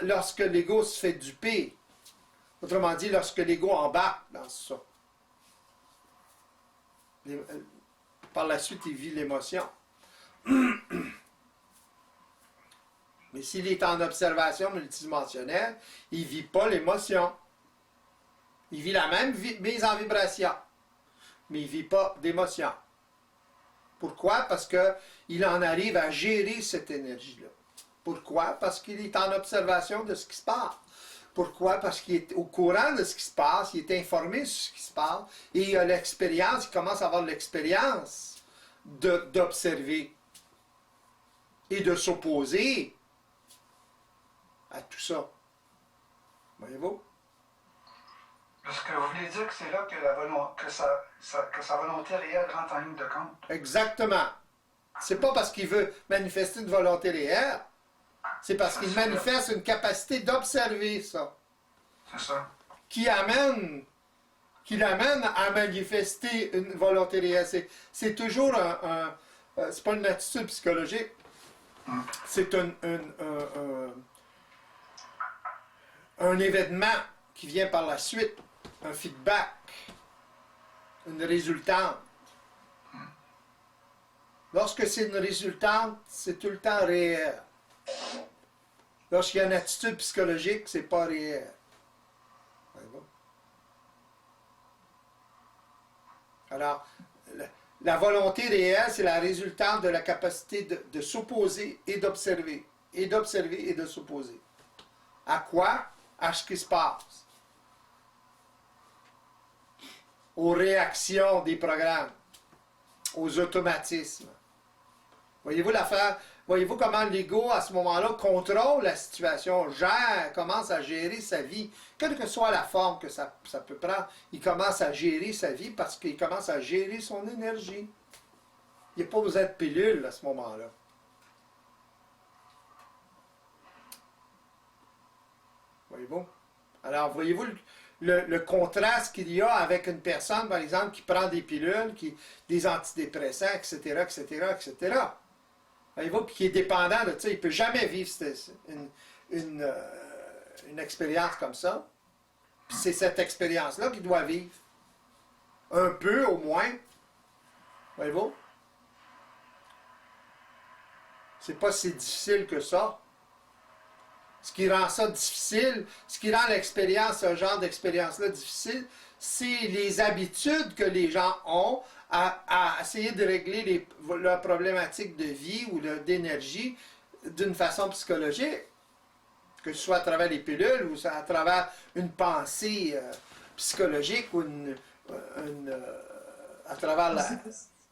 lorsque l'ego se fait duper. Autrement dit, lorsque l'ego embarque dans ça. Par la suite, il vit l'émotion. Mais s'il est en observation multidimensionnelle, il ne vit pas l'émotion. Il vit la même mise en vibration, mais il ne vit pas d'émotion. Pourquoi? Parce qu'il en arrive à gérer cette énergie-là. Pourquoi? Parce qu'il est en observation de ce qui se passe. Pourquoi? Parce qu'il est au courant de ce qui se passe, il est informé sur ce qui se passe, et il a l'expérience, il commence à avoir l'expérience d'observer et de s'opposer à tout ça. Voyez-vous? Parce que vous voulez dire que c'est là que sa volonté réelle rentre en ligne de compte. Exactement. C'est pas parce qu'il veut manifester une volonté réelle, c'est parce qu'il manifeste une capacité d'observer ça. C'est ça. Qui l'amène à manifester une volonté réelle. C'est toujours c'est pas une attitude psychologique, c'est un événement qui vient par la suite, un feedback, une résultante. Lorsque c'est une résultante, c'est tout le temps réel. Lorsqu'il y a une attitude psychologique, c'est pas réel. Alors, la volonté réelle, c'est la résultante de la capacité de s'opposer et d'observer. Et d'observer et de s'opposer. À quoi? À ce qui se passe. Aux réactions des programmes. Aux automatismes. Voyez-vous l'affaire? Voyez-vous comment l'ego, à ce moment-là, contrôle la situation, commence à gérer sa vie, quelle que soit la forme que ça peut prendre, il commence à gérer sa vie parce qu'il commence à gérer son énergie. Il n'y a pas besoin de pilule à ce moment-là. Voyez-vous? Alors, voyez-vous le contraste qu'il y a avec une personne, par exemple, qui prend des pilules, des antidépressants, etc., etc., etc., voyez-vous, puis qui est dépendant de ça, il ne peut jamais vivre une expérience comme ça. Puis c'est cette expérience-là qu'il doit vivre. Un peu au moins. Voyez-vous? C'est pas si difficile que ça. Ce qui rend ça difficile, ce qui rend l'expérience, ce genre d'expérience-là difficile, c'est les habitudes que les gens ont à essayer de régler leurs problématiques de vie ou d'énergie d'une façon psychologique, que ce soit à travers les pilules ou à travers une pensée psychologique ou à travers la...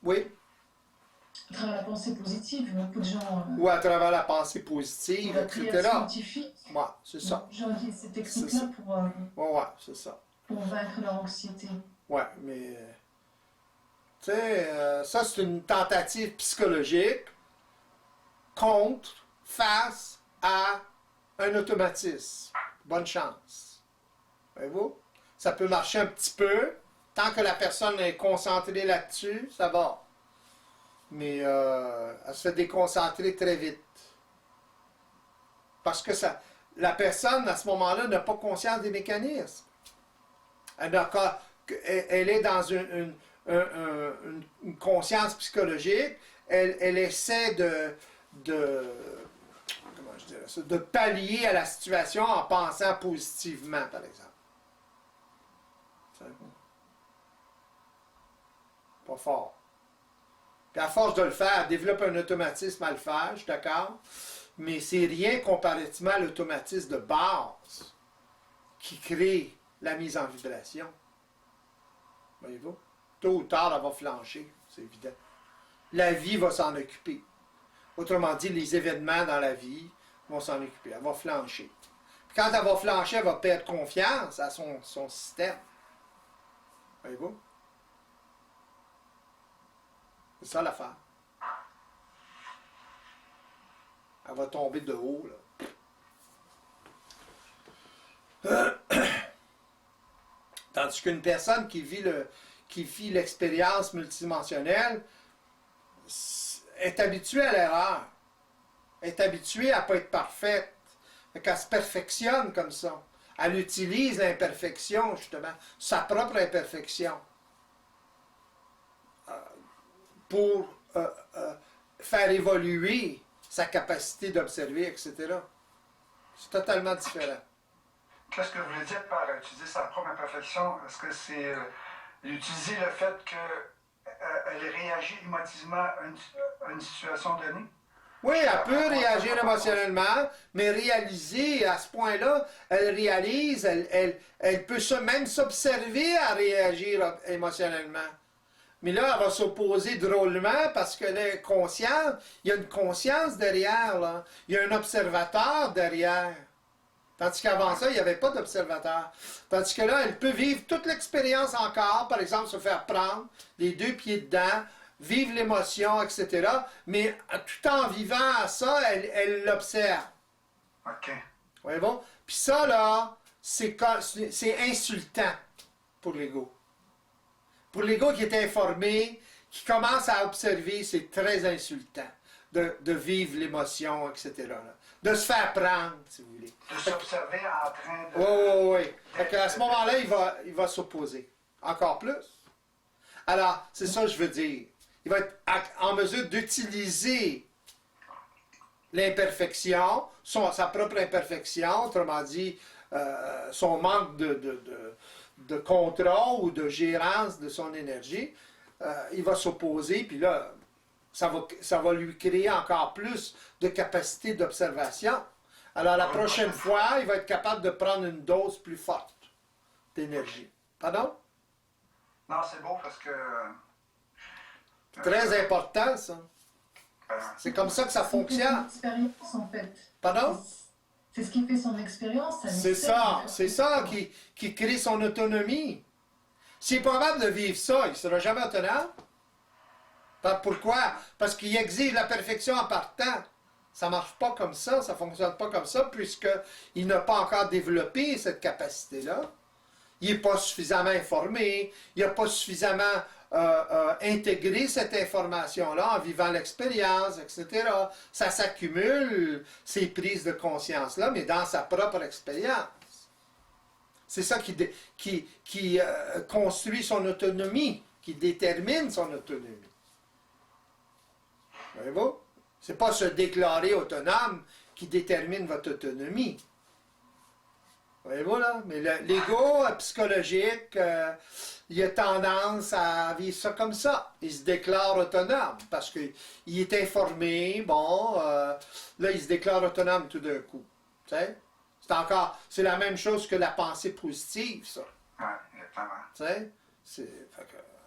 Oui? À travers la pensée positive, beaucoup de gens... ou à travers la pensée positive, la etc. prière scientifique. Ouais, c'est ça. Les gens utilisent ces techniques-là Ouais, c'est ça. pour vaincre leur anxiété. Ouais, mais... tu sais, ça c'est une tentative psychologique face à un automatisme. Bonne chance. Voyez-vous? Ça peut marcher un petit peu, Tant que la personne est concentrée là-dessus, ça va. Mais elle se fait déconcentrer très vite. Parce que la personne, à ce moment-là, n'a pas conscience des mécanismes. Elle est dans une conscience psychologique. Elle essaie comment je dirais ça, de pallier à la situation en pensant positivement, par exemple. Pas fort. Puis à force de le faire, elle développe un automatisme à le faire, je suis d'accord. Mais c'est rien comparativement à l'automatisme de base qui crée la mise en vibration. Voyez-vous? Tôt ou tard, elle va flancher, c'est évident. La vie va s'en occuper. Autrement dit, les événements dans la vie vont s'en occuper. Elle va flancher. Puis quand elle va flancher, elle va perdre confiance à son système. Voyez-vous? C'est ça l'affaire. Elle va tomber de haut, là. Tandis qu'une personne qui vit l'expérience multidimensionnelle est habituée à l'erreur, est habituée à ne pas être parfaite. Elle se perfectionne comme ça. Elle utilise l'imperfection, justement, sa propre imperfection, pour faire évoluer sa capacité d'observer, etc. C'est totalement différent. Qu'est-ce que vous voulez dire par utiliser sa propre imperfection? Est-ce que c'est utiliser le fait qu'elle réagit émotivement à une situation donnée? Oui, elle peut réagir émotionnellement, mais réaliser à ce point-là, elle réalise, elle peut même s'observer à réagir émotionnellement. Mais là, elle va s'opposer drôlement parce qu'elle est consciente. Il y a une conscience derrière, là. Il y a un observateur derrière. Tandis qu'avant ça, il n'y avait pas d'observateur. Tandis que là, elle peut vivre toute l'expérience encore, par exemple, se faire prendre les deux pieds dedans, vivre l'émotion, etc. Mais tout en vivant ça, elle l'observe. OK. Voyez-vous? Puis ça, là, c'est insultant pour l'ego. Pour l'ego qui est informé, qui commence à observer, c'est très insultant de vivre l'émotion, etc. là. De se faire prendre, si vous voulez. De s'observer en train de... Oui. Fait qu'à ce moment-là, il va s'opposer. Encore plus. Alors, c'est ça que je veux dire. Il va être en mesure d'utiliser l'imperfection, sa propre imperfection, autrement dit, son manque de contrôle ou de gérance de son énergie. Il va s'opposer, puis là, ça va lui créer encore plus de capacité d'observation. Alors, la prochaine fois, il va être capable de prendre une dose plus forte d'énergie. Pardon? Non, c'est beau parce que... Très important, ça. C'est comme ça que ça fonctionne. C'est son expérience, en fait. Pardon? C'est ce qui fait son expérience. C'est ça qui crée son autonomie. S'il est pas capable de vivre ça, il ne sera jamais autonome. Pourquoi? Parce qu'il exige la perfection en partant. Ça ne marche pas comme ça, ça ne fonctionne pas comme ça, puisqu'il n'a pas encore développé cette capacité-là. Il n'est pas suffisamment informé, il n'a pas suffisamment intégré cette information-là en vivant l'expérience, etc. Ça s'accumule, ces prises de conscience-là, mais dans sa propre expérience. C'est ça qui construit son autonomie, qui détermine son autonomie. Voyez-vous? C'est pas se déclarer autonome qui détermine votre autonomie. Voyez-vous là? Mais l'ego psychologique, il a tendance à vivre ça comme ça. Il se déclare autonome parce qu'il est informé, là il se déclare autonome tout d'un coup. Tu sais? C'est la même chose que la pensée positive, ça. Oui, exactement. Tu sais?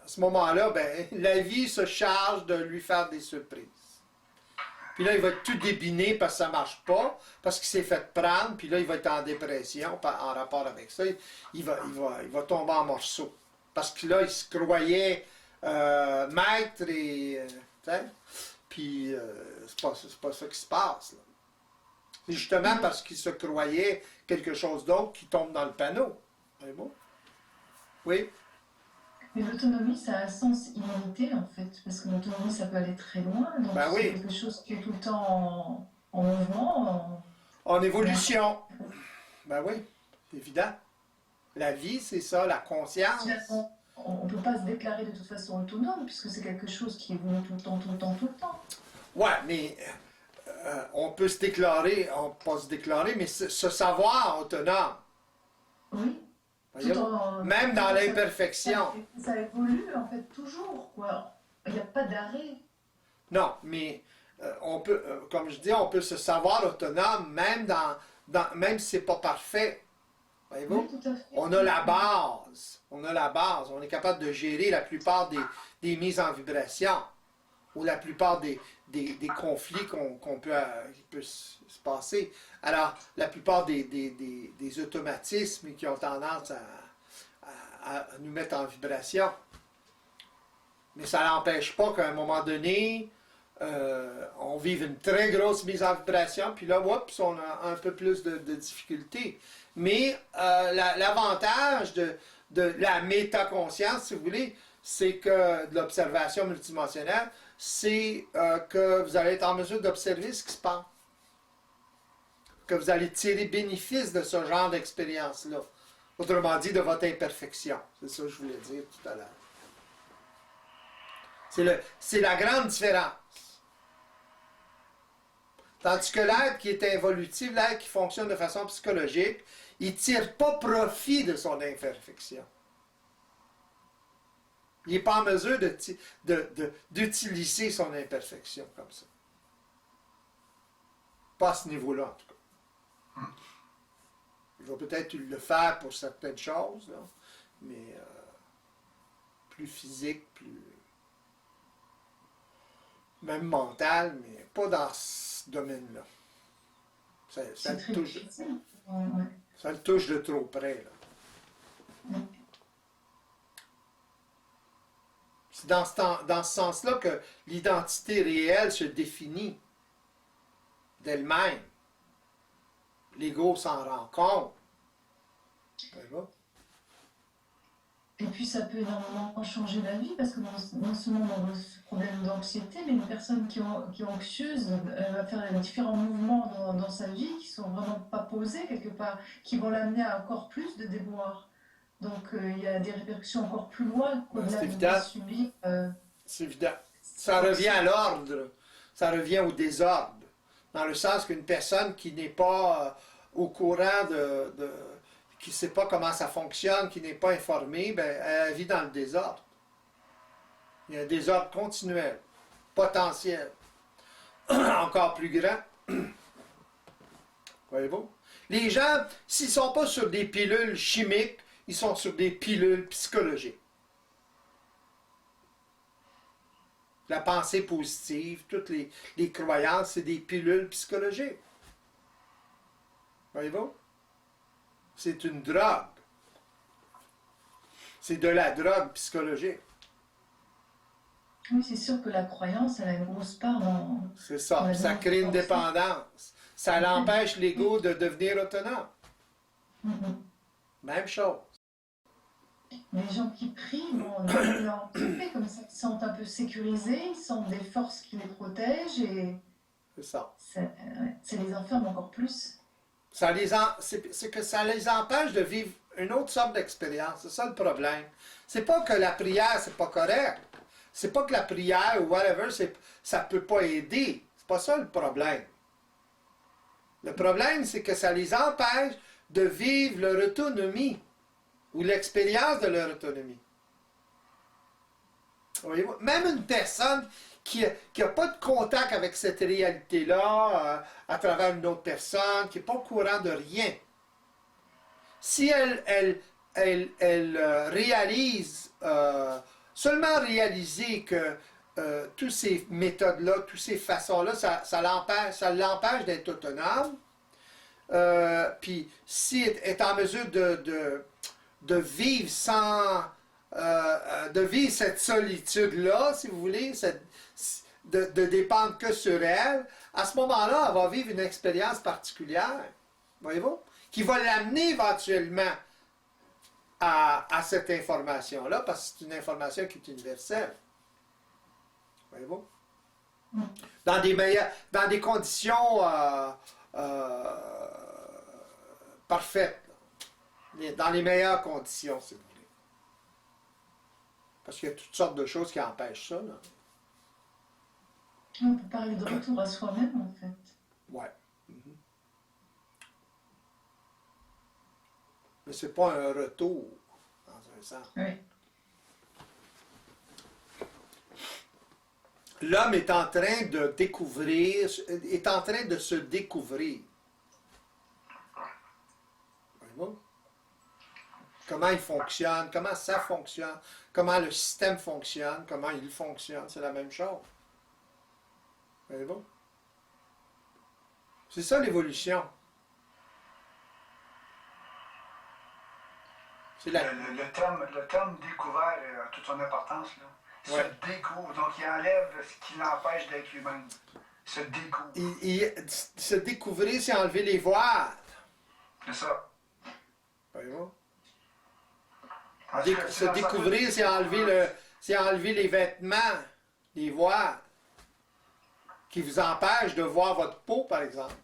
À ce moment-là, la vie se charge de lui faire des surprises. Puis là, il va être tout débiné parce que ça ne marche pas, parce qu'il s'est fait prendre, puis là, il va être en dépression en rapport avec ça. Il va tomber en morceaux. Parce que là, il se croyait maître et... puis c'est pas ça qui se passe. C'est justement parce qu'il se croyait quelque chose d'autre qui tombe dans le panneau. Voyez-vous? Oui? Mais l'autonomie, ça a un sens illimité en fait, parce que l'autonomie, ça peut aller très loin, donc Ben c'est oui, quelque chose qui est tout le temps en mouvement. en Et évolution. Ben oui, c'est évident. La vie, c'est ça, la conscience. finalement, on ne peut pas se déclarer de toute façon autonome, puisque c'est quelque chose qui évolue tout le temps, tout le temps, tout le temps. Ouais, mais on peut se déclarer, on peut pas se déclarer, mais se savoir autonome. Oui, tout Voyons? en... Même dans ça, l'imperfection. ça évolue en fait toujours, quoi. Il n'y a pas d'arrêt. Non, mais on peut, comme je dis, on peut se savoir autonome même même si c'est pas parfait. Oui, Voyez-vous? tout à fait. On a la base. On a la base. On est capable de gérer la plupart des mises en vibration ou la plupart des conflits qui peut se passer. Alors, la plupart des automatismes qui ont tendance à nous mettre en vibration. Mais ça n'empêche pas qu'à un moment donné, on vive une très grosse mise en vibration, puis là, oups, on a un peu plus de difficultés. Mais l'avantage de la métaconscience, si vous voulez, c'est que de l'observation multidimensionnelle, c'est que vous allez être en mesure d'observer ce qui se passe. Que vous allez tirer bénéfice de ce genre d'expérience-là. Autrement dit, de votre imperfection. C'est ça que je voulais dire tout à l'heure. C'est la grande différence. Tandis que l'être qui est involutif, l'être qui fonctionne de façon psychologique, il ne tire pas profit de son imperfection. Il n'est pas en mesure d'utiliser son imperfection comme ça. Pas à ce niveau-là, en tout cas. Il va peut-être le faire pour certaines choses, là, mais plus physique, plus... même mental, mais pas dans ce domaine-là. Ça C'est très touche, difficile. Ouais. ça le touche de trop près, là. Ouais. C'est dans ce sens-là que l'identité réelle se définit d'elle-même. L'ego s'en rend compte. Et puis ça peut énormément changer la vie, parce que non seulement dans ce problème d'anxiété, mais une personne qui est anxieuse, elle va faire différents mouvements dans sa vie qui sont vraiment pas posés quelque part, qui vont l'amener à encore plus de déboires. Donc il y a des répercussions encore plus loin qu'au-delà C'est de évident. subir. C'est évident. Ça revient à l'ordre. Ça revient au désordre. Dans le sens qu'une personne qui n'est pas au courant qui ne sait pas comment ça fonctionne, qui n'est pas informée, ben, elle vit dans le désordre. Il y a un désordre continuel, potentiel, encore plus grand. Voyez-vous? Les gens, s'ils ne sont pas sur des pilules chimiques, ils sont sur des pilules psychologiques. La pensée positive, toutes les croyances, c'est des pilules psychologiques. Voyez-vous? C'est une drogue. C'est de la drogue psychologique. Oui, c'est sûr que la croyance, elle a une grosse part dans... C'est ça. Ouais, Ça non, crée une je pense. dépendance. Ça l'empêche l'ego de devenir autonome. Mhm. Même chose. Les gens qui prient vont leur occuper comme ça, ils se sentent un peu sécurisés, ils sentent des forces qui les protègent et C'est ça. ça les enferme encore plus. C'est que ça les empêche de vivre une autre sorte d'expérience. C'est ça le problème. C'est pas que la prière, c'est pas correct. C'est pas que la prière ou whatever, ça peut pas aider. C'est pas ça le problème. Le problème, c'est que ça les empêche de vivre leur autonomie ou l'expérience de leur autonomie. Voyez-vous? Même une personne qui n'a pas de contact avec cette réalité-là à travers une autre personne, qui n'est pas au courant de rien, si elle réalise, seulement réaliser que toutes ces méthodes-là, toutes ces façons-là, ça l'empêche d'être autonome, puis si elle est en mesure de vivre de vivre cette solitude-là, si vous voulez, de dépendre que sur elle, à ce moment-là, elle va vivre une expérience particulière, voyez-vous, qui va l'amener éventuellement à cette information-là, parce que c'est une information qui est universelle. Voyez-vous? Dans des conditions parfaites, dans les meilleures conditions, si vous voulez. Parce qu'il y a toutes sortes de choses qui empêchent ça. Là. On peut parler de retour à soi-même, en fait. Ouais. Mais c'est pas un retour, dans un sens. Oui. L'homme est en train de découvrir, est en train de se découvrir. Voyez-vous? Comment il fonctionne, comment ça fonctionne, comment le système fonctionne, comment il fonctionne, c'est la même chose. Voyez-vous? C'est ça l'évolution. C'est la... Le terme découvert a toute son importance. Là. Il Ouais. se découvre, donc il enlève ce qui l'empêche d'être lui-même. Il se découvre. Se découvrir, c'est enlever les voiles. C'est ça. Voyez-vous? Parce que Se dans découvrir, c'est enlever les vêtements, les voiles, qui vous empêchent de voir votre peau, par exemple.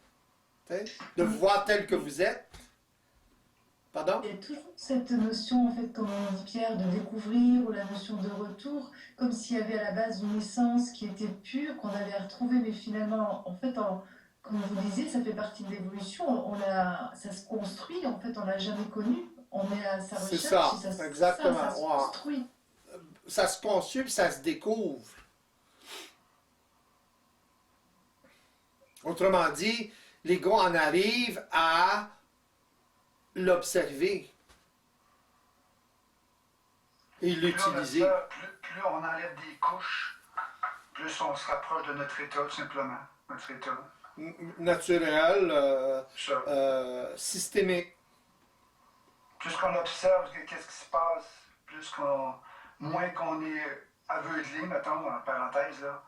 T'sais? De vous voir tel que vous êtes. Pardon? Il y a toujours cette notion, en fait, comme on dit Pierre, de découvrir, ou la notion de retour, comme s'il y avait à la base une essence qui était pure, qu'on avait retrouvée, mais finalement, en fait, comme vous disiez, ça fait partie de l'évolution, ça se construit, en fait, on l'a jamais connu, on est à sa C'est recherche, ça, et exactement. ça se Ouais. construit. Ça se construit puis ça se découvre. Autrement dit, l'ego en arrive à l'observer et l'utiliser. Plus on enlève des couches, plus on se rapproche de notre état, tout simplement. Notre état. Naturel, Ça. systémique. Plus qu'on observe qu'est-ce qui se passe, moins qu'on est aveuglé, mettons, en parenthèse, là.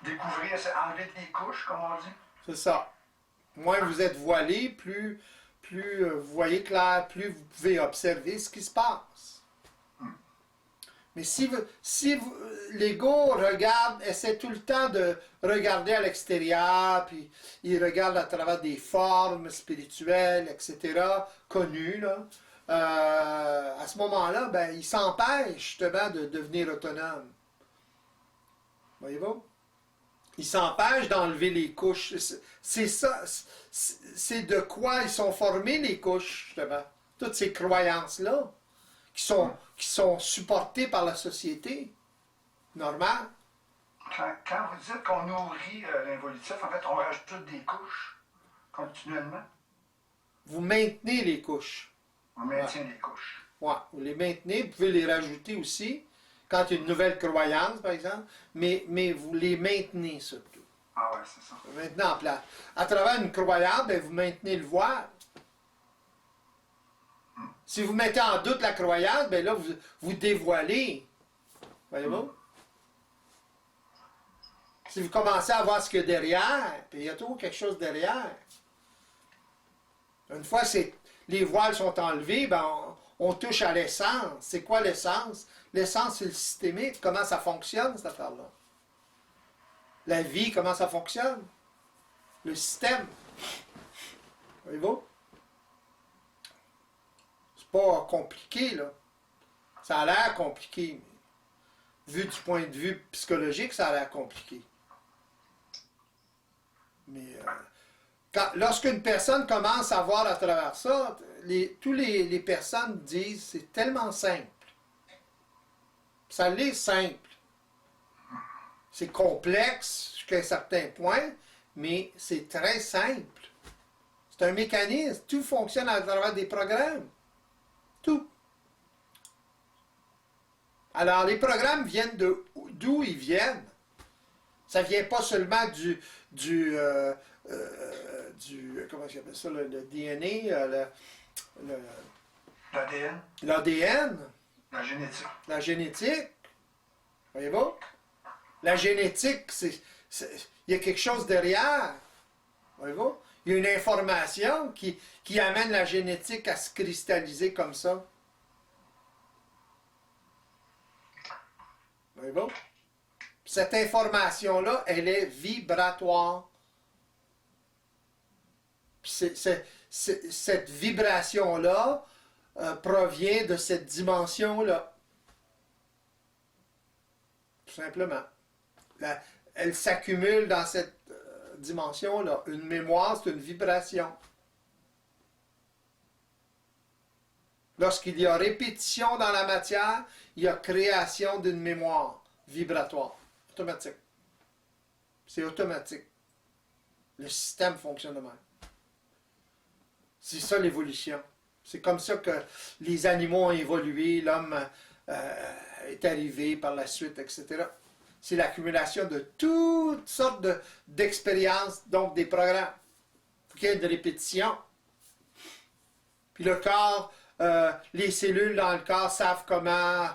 Découvrir, c'est enlever des couches, comme on dit. C'est ça. Moins vous êtes voilé, plus vous voyez clair, plus vous pouvez observer ce qui se passe. Mais si l'ego regarde, essaie tout le temps de regarder à l'extérieur, puis il regarde à travers des formes spirituelles, etc., connues, là, à ce moment-là, ben, il s'empêche justement de devenir autonome. Voyez-vous? Il s'empêche d'enlever les couches. C'est ça, c'est de quoi ils sont formés, les couches, justement. Toutes ces croyances-là, qui sont supportées par la société. Normal. Quand vous dites qu'on nourrit l'involutif, en fait, on rajoute des couches continuellement. Vous maintenez les couches. On maintient les couches. Ouais, vous les maintenez, vous pouvez les rajouter aussi, quand il y a une nouvelle croyance, par exemple, mais vous les maintenez surtout. Ah ouais, c'est ça. Maintenant en place. À travers une croyance, ben, vous maintenez le voile. Si vous mettez en doute la croyance, ben là, vous dévoilez. Voyez-vous? Si vous commencez à voir ce qu'il y a derrière, puis il y a toujours quelque chose derrière. Une fois les voiles sont enlevés, ben on touche à l'essence. C'est quoi l'essence? L'essence, c'est le systémique. Comment ça fonctionne, cette affaire-là? La vie, comment ça fonctionne? Le système. Voyez-vous? C'est pas compliqué, là. Ça a l'air compliqué. Mais vu du point de vue psychologique, ça a l'air compliqué. Mais lorsqu'une personne commence à voir à travers ça, toutes les personnes disent c'est tellement simple. Ça l'est simple. C'est complexe jusqu'à un certain point, mais c'est très simple. C'est un mécanisme. Tout fonctionne à travers des programmes. Tout. Alors, les programmes viennent d'où ils viennent. Ça ne vient pas seulement du comment j'appelle ça, le DNA, L'ADN, l'ADN, la génétique. la génétique. Voyez-vous? La génétique, il y a quelque chose derrière. Voyez-vous? Il y a une information qui amène la génétique à se cristalliser comme ça. Voyez-vous? Cette information-là, elle est vibratoire. Cette vibration-là provient de cette dimension-là. Tout simplement. Elle s'accumule dans cette dimension-là. Une mémoire, c'est une vibration. Lorsqu'il y a répétition dans la matière, il y a création d'une mémoire vibratoire. Automatique. C'est automatique. Le système fonctionne de même. C'est ça l'évolution. C'est comme ça que les animaux ont évolué, l'homme est arrivé par la suite, etc. C'est l'accumulation de toutes sortes d'expériences, donc des programmes. Il faut qu'il y ait une répétition. Puis le corps, les cellules dans le corps savent comment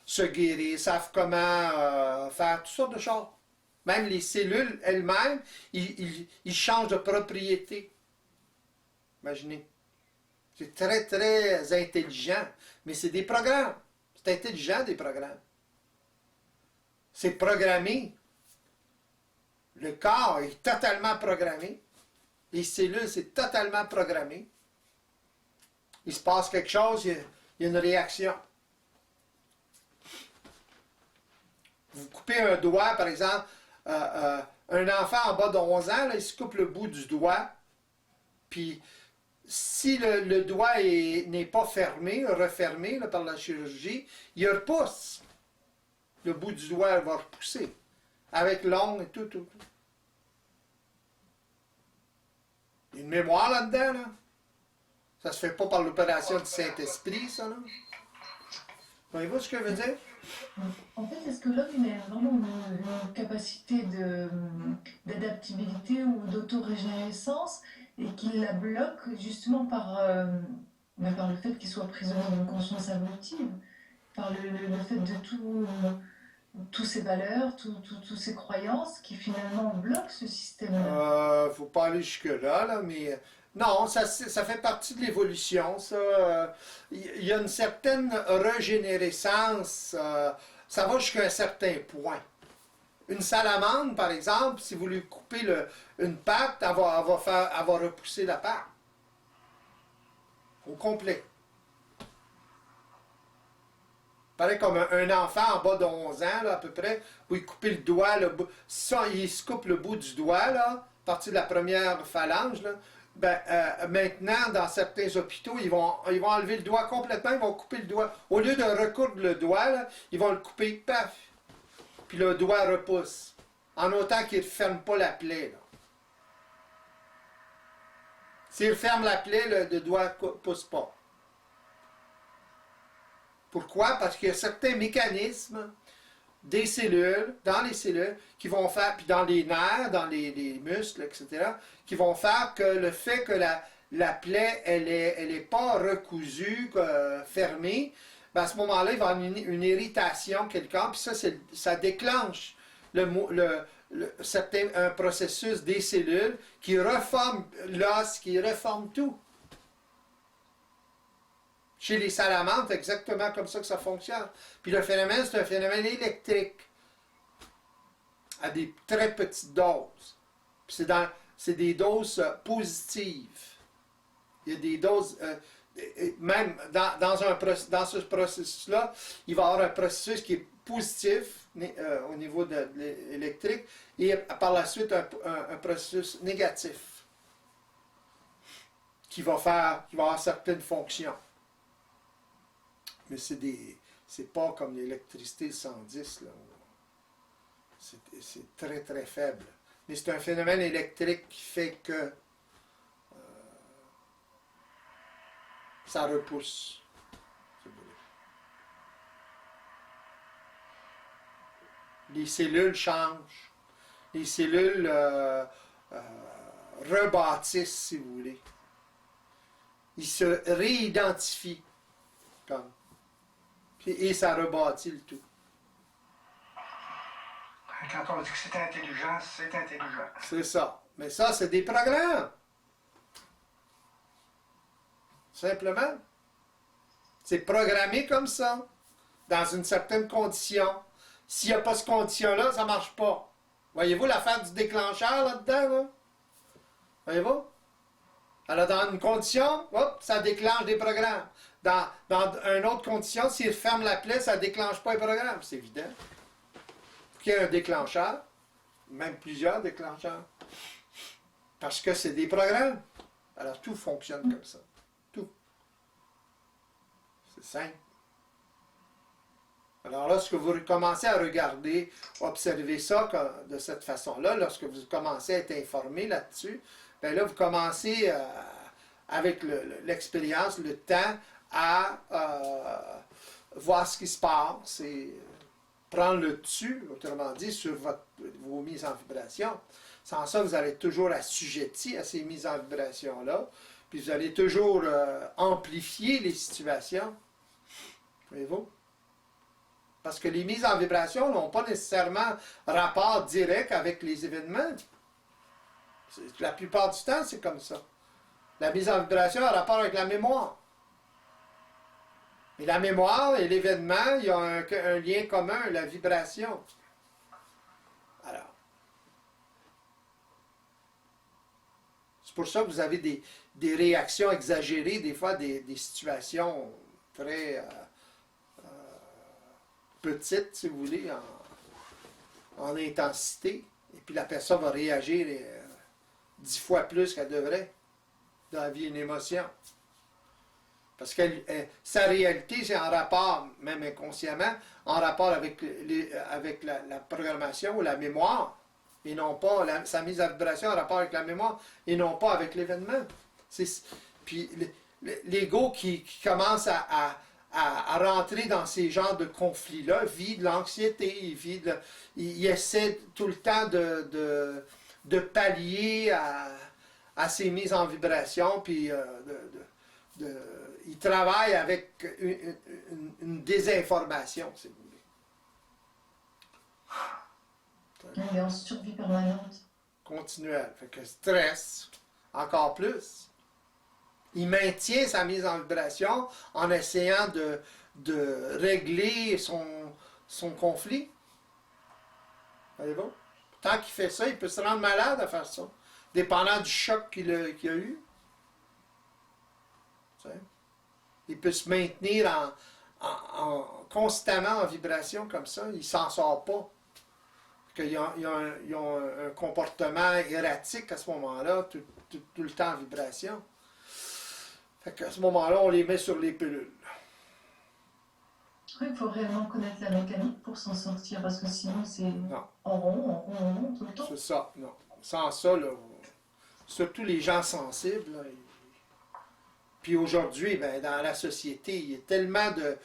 se guérir, savent comment faire toutes sortes de choses. Même les cellules elles-mêmes, ils changent de propriété. Imaginez. C'est très, très intelligent. Mais c'est des programmes. C'est intelligent, des programmes. C'est programmé. Le corps est totalement programmé. Les cellules, c'est totalement programmé. Il se passe quelque chose, il y a une réaction. Vous coupez un doigt, par exemple, un enfant en bas de 11 ans, là, il se coupe le bout du doigt, puis si le doigt n'est pas fermé, refermé là, par la chirurgie, il repousse. Le bout du doigt va repousser, avec l'ongle et tout. Il y a une mémoire là-dedans, là. Ça se fait pas par l'opération du Saint-Esprit, ça, là. Voyez-vous ce que je veux dire? En fait, est-ce que l'homme il a vraiment une capacité d'adaptabilité ou d'autorégénérescence et qu'il la bloque justement par le fait qu'il soit prisonnier d'une conscience évolutive, par le fait de toutes ces valeurs, toutes ces croyances qui finalement bloquent ce système-là? Faut pas aller jusque-là, là, mais non, ça fait partie de l'évolution, ça. Il y a une certaine régénérescence, ça va jusqu'à un certain point. Une salamandre, par exemple, si vous lui coupez une patte, elle va repousser la patte. Au complet. Pareil comme un enfant en bas de 11 ans, là, à peu près, vous lui coupez le doigt, il se coupe le bout du doigt, là, à partir de la première phalange, là, maintenant, dans certains hôpitaux, ils vont enlever le doigt complètement, ils vont couper le doigt. Au lieu de recoudre le doigt, là, ils vont le couper, paf, puis le doigt repousse. En autant qu'il ne ferme pas la plaie. Là. S'il ferme la plaie, le doigt ne pousse pas. Pourquoi? Parce qu'il y a certains mécanismes des cellules, dans les cellules, qui vont faire, puis dans les nerfs, dans les muscles, etc., qui vont faire que le fait que la plaie, elle est pas recousue, fermée, à ce moment-là, il va y avoir une irritation quelque part, puis ça déclenche un processus des cellules qui reforme l'os, qui reforme tout. Chez les salamandres, c'est exactement comme ça que ça fonctionne. Puis le phénomène, c'est un phénomène électrique à des très petites doses. Puis c'est des doses positives. Il y a des doses, même dans ce processus-là, il va y avoir un processus qui est positif au niveau de l'électrique et par la suite un processus négatif qui va avoir certaines fonctions. Mais c'est pas comme l'électricité 110, là. C'est très, très faible. Mais c'est un phénomène électrique qui fait que ça repousse. Les cellules changent. Les cellules rebâtissent, si vous voulez. Ils se réidentifient comme. Et ça rebâtit le tout. Quand on dit que c'est intelligent, c'est intelligent. C'est ça. Mais ça, c'est des programmes. Simplement. C'est programmé comme ça, dans une certaine condition. S'il n'y a pas cette condition-là, ça ne marche pas. Voyez-vous l'affaire du déclencheur là-dedans, là? Voyez-vous? Alors, dans une condition, hop, ça déclenche des programmes. Dans une autre condition, s'il ferme la plaie, ça ne déclenche pas les programmes. C'est évident. Il y a un déclencheur, même plusieurs déclencheurs. Parce que c'est des programmes. Alors, tout fonctionne comme ça. Tout. C'est simple. Alors, lorsque vous commencez à regarder, observer ça de cette façon-là, lorsque vous commencez à être informé là-dessus, bien là, vous commencez, avec l'expérience, le temps, à voir ce qui se passe et prendre le dessus, autrement dit, sur vos mises en vibration. Sans ça, vous allez toujours assujetti à ces mises en vibration-là, puis vous allez toujours amplifier les situations. Voyez-vous? Parce que les mises en vibration n'ont pas nécessairement rapport direct avec les événements. La plupart du temps, c'est comme ça. La mise en vibration a rapport avec la mémoire. Et la mémoire et l'événement, il y a un lien commun, la vibration. Alors, c'est pour ça que vous avez des réactions exagérées, des fois des situations très petites, si vous voulez, en intensité. Et puis la personne va réagir 10 fois plus qu'elle devrait dans la vie, une émotion. Parce que sa réalité, c'est en rapport, même inconsciemment, en rapport avec la programmation ou la mémoire, et non pas sa mise en vibration en rapport avec la mémoire, et non pas avec l'événement. Puis l'ego qui commence à rentrer dans ces genres de conflits-là vit de l'anxiété, il essaie tout le temps de pallier à ces mises en vibration, puis il travaille avec une désinformation, si vous voulez. Il est en survie permanente. Continuelle. Fait que stress, encore plus. Il maintient sa mise en vibration en essayant de régler son conflit. Voyez-vous? Tant qu'il fait ça, il peut se rendre malade à faire ça, dépendant du choc qu'il a eu. Il peut se maintenir constamment en vibration comme ça. Il ne s'en sort pas. Ils ont un comportement erratique à ce moment-là, tout le temps en vibration. Fait qu'à ce moment-là, on les met sur les pilules. Oui, il faut réellement connaître la mécanique pour s'en sortir, parce que sinon c'est en rond, tout le temps. C'est ça, non. Sans ça, là, surtout les gens sensibles, là, puis aujourd'hui, ben, dans la société, il y a tellement de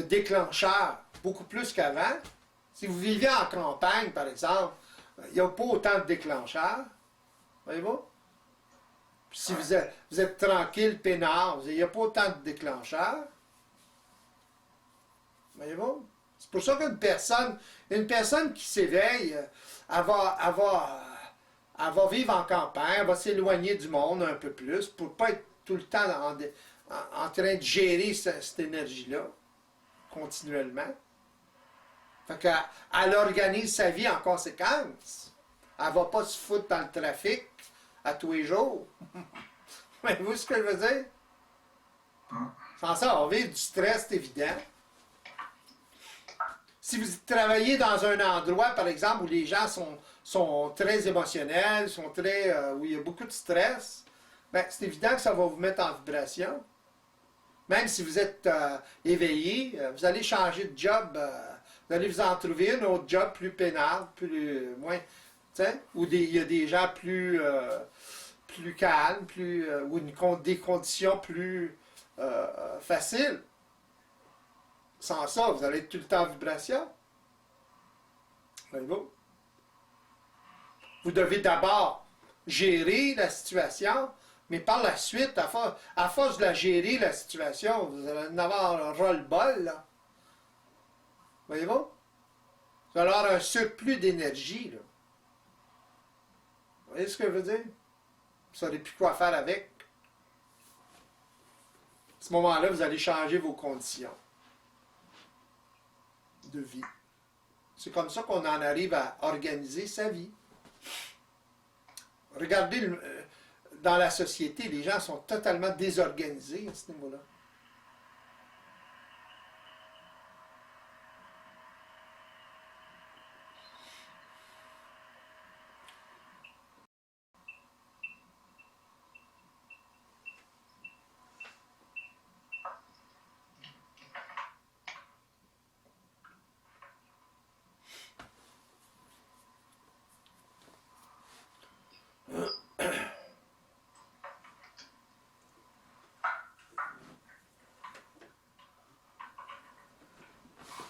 déclencheurs, beaucoup plus qu'avant. Si vous vivez en campagne, par exemple, il n'y a pas autant de déclencheurs. Voyez-vous? Si vous êtes tranquille, peinard, il n'y a pas autant de déclencheurs. Voyez-vous? C'est pour ça qu'une personne qui s'éveille, elle va vivre en campagne, elle va s'éloigner du monde un peu plus pour ne pas être tout le temps en train de gérer cette énergie-là, continuellement. Fait qu'elle organise sa vie en conséquence. Elle ne va pas se foutre dans le trafic à tous les jours. Voyez-vous ce que je veux dire? Sans ça, on vit du stress, c'est évident. Si vous travaillez dans un endroit, par exemple, où les gens sont très émotionnels, où il y a beaucoup de stress, ben, c'est évident que ça va vous mettre en vibration. Même si vous êtes éveillé, vous allez changer de job, vous allez vous en trouver un autre job plus peinard, moins, où il y a des gens plus calmes, ou des conditions plus faciles. Sans ça, vous allez être tout le temps en vibration. Voyez-vous? Vous devez d'abord gérer la situation, mais par la suite, à force de la gérer, la situation, vous allez en avoir un ras-le-bol, là. Voyez-vous? Vous allez avoir un surplus d'énergie, là. voyez ce que je veux dire? Vous ne saurez plus quoi faire avec. À ce moment-là, vous allez changer vos conditions de vie. C'est comme ça qu'on en arrive à organiser sa vie. Regardez, dans la société, les gens sont totalement désorganisés à ce niveau-là.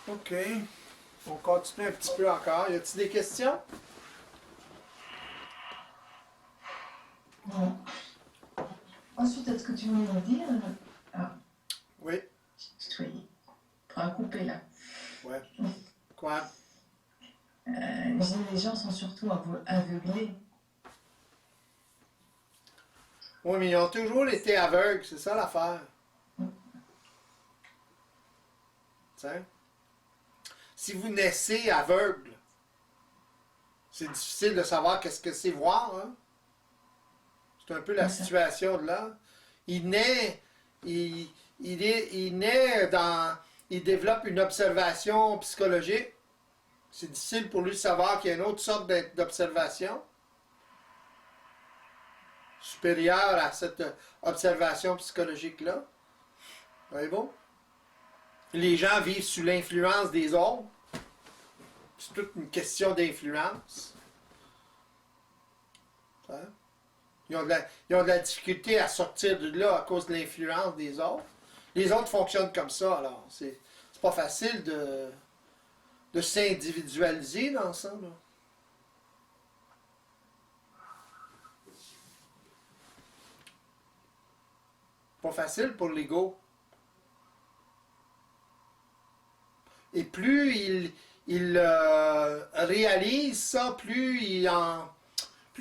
OK. On continue un petit peu encore. Y a-t-il des questions? Bon. Ensuite, est-ce que tu voulais me dire... Ah, Oui. oui. Pour couper là. Ouais. Quoi? Les gens sont surtout aveuglés. Oui, mais ils ont toujours été aveugles, c'est ça l'affaire. T'sais? Si vous naissez aveugle, c'est difficile de savoir qu'est-ce que c'est voir. Hein? C'est un peu la situation de là. Il naît, il naît dans... Il développe une observation psychologique. C'est difficile pour lui de savoir qu'il y a une autre sorte d'observation supérieure à cette observation psychologique-là. Voyez-vous? Les gens vivent sous l'influence des autres. C'est toute une question d'influence. Hein? Ils ont de la difficulté à sortir de là à cause de l'influence des autres. Les autres fonctionnent comme ça, alors. C'est pas facile de s'individualiser dans ça. Là. Pas facile pour l'ego. Et plus il réalise ça, plus il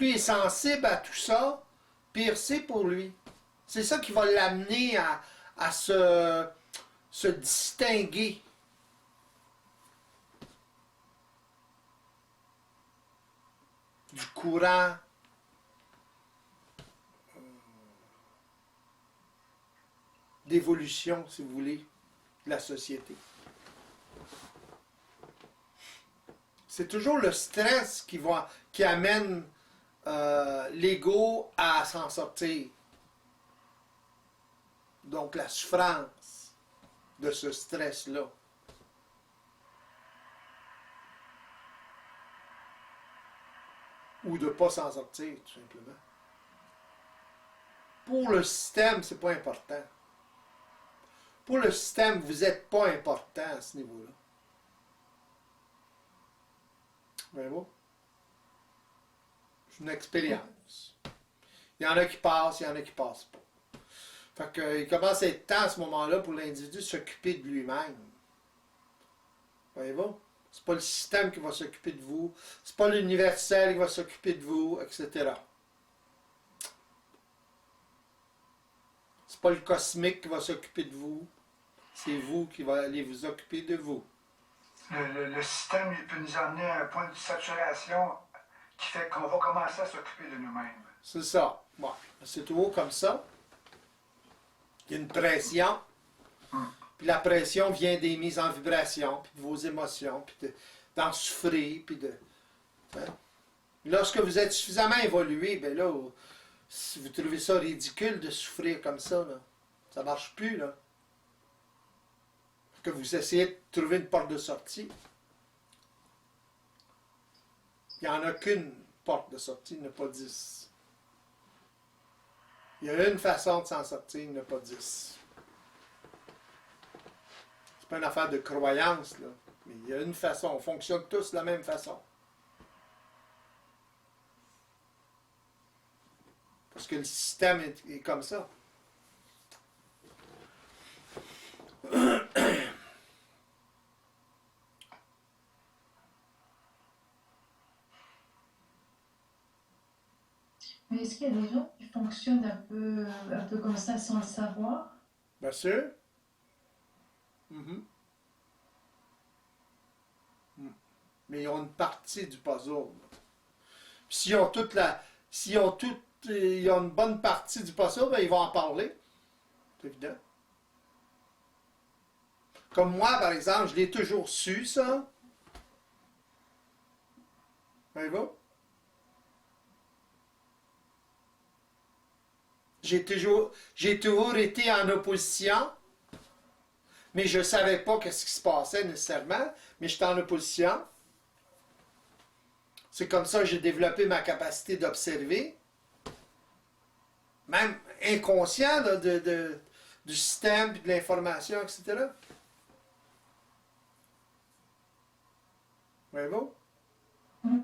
est sensible à tout ça, pire c'est pour lui. C'est ça qui va l'amener à se distinguer. Du courant d'évolution, si vous voulez, de la société. C'est toujours le stress qui amène l'ego à s'en sortir. Donc la souffrance de ce stress-là. Ou de ne pas s'en sortir, tout simplement. Pour le système, c'est pas important. Pour le système, vous n'êtes pas important à ce niveau-là. Voyez-vous? C'est une expérience. Il y en a qui passent, il y en a qui ne passent pas. Fait qu'il commence à être temps à ce moment-là pour l'individu de s'occuper de lui-même. Voyez-vous? C'est pas le système qui va s'occuper de vous. C'est pas l'universel qui va s'occuper de vous, etc. C'est pas le cosmique qui va s'occuper de vous. C'est vous qui va aller vous occuper de vous. Le système il peut nous amener à un point de saturation qui fait qu'on va commencer à s'occuper de nous-mêmes. C'est ça. Bon, c'est toujours comme ça. Il y a une pression. Puis la pression vient des mises en vibration, puis de vos émotions, puis d'en souffrir, puis de... Hein? Lorsque vous êtes suffisamment évolué, bien là, si vous trouvez ça ridicule de souffrir comme ça, là, ça marche plus, là. Que vous essayez de trouver une porte de sortie. Il n'y en a qu'une porte de sortie, il n'y en a pas 10. Il y a une façon de s'en sortir, il n'y en a pas 10. C'est pas une affaire de croyance, là. Mais il y a une façon, on fonctionne tous de la même façon. Parce que le système est comme ça. Mais est-ce qu'il y a des gens qui fonctionnent un peu comme ça sans le savoir? Bien sûr. Mhm. Mm. Mais ils ont une partie du puzzle. S'ils ont toute la. S'ils ont tout. Ils ont une bonne partie du puzzle, ben ils vont en parler. C'est évident. Comme moi, par exemple, je l'ai toujours su, ça. Voyez-vous? J'ai toujours été en opposition, mais je ne savais pas ce qui se passait nécessairement, mais j'étais en opposition. C'est comme ça que j'ai développé ma capacité d'observer, même inconscient là, du système, puis de l'information, etc. Voyez-vous? Hmm.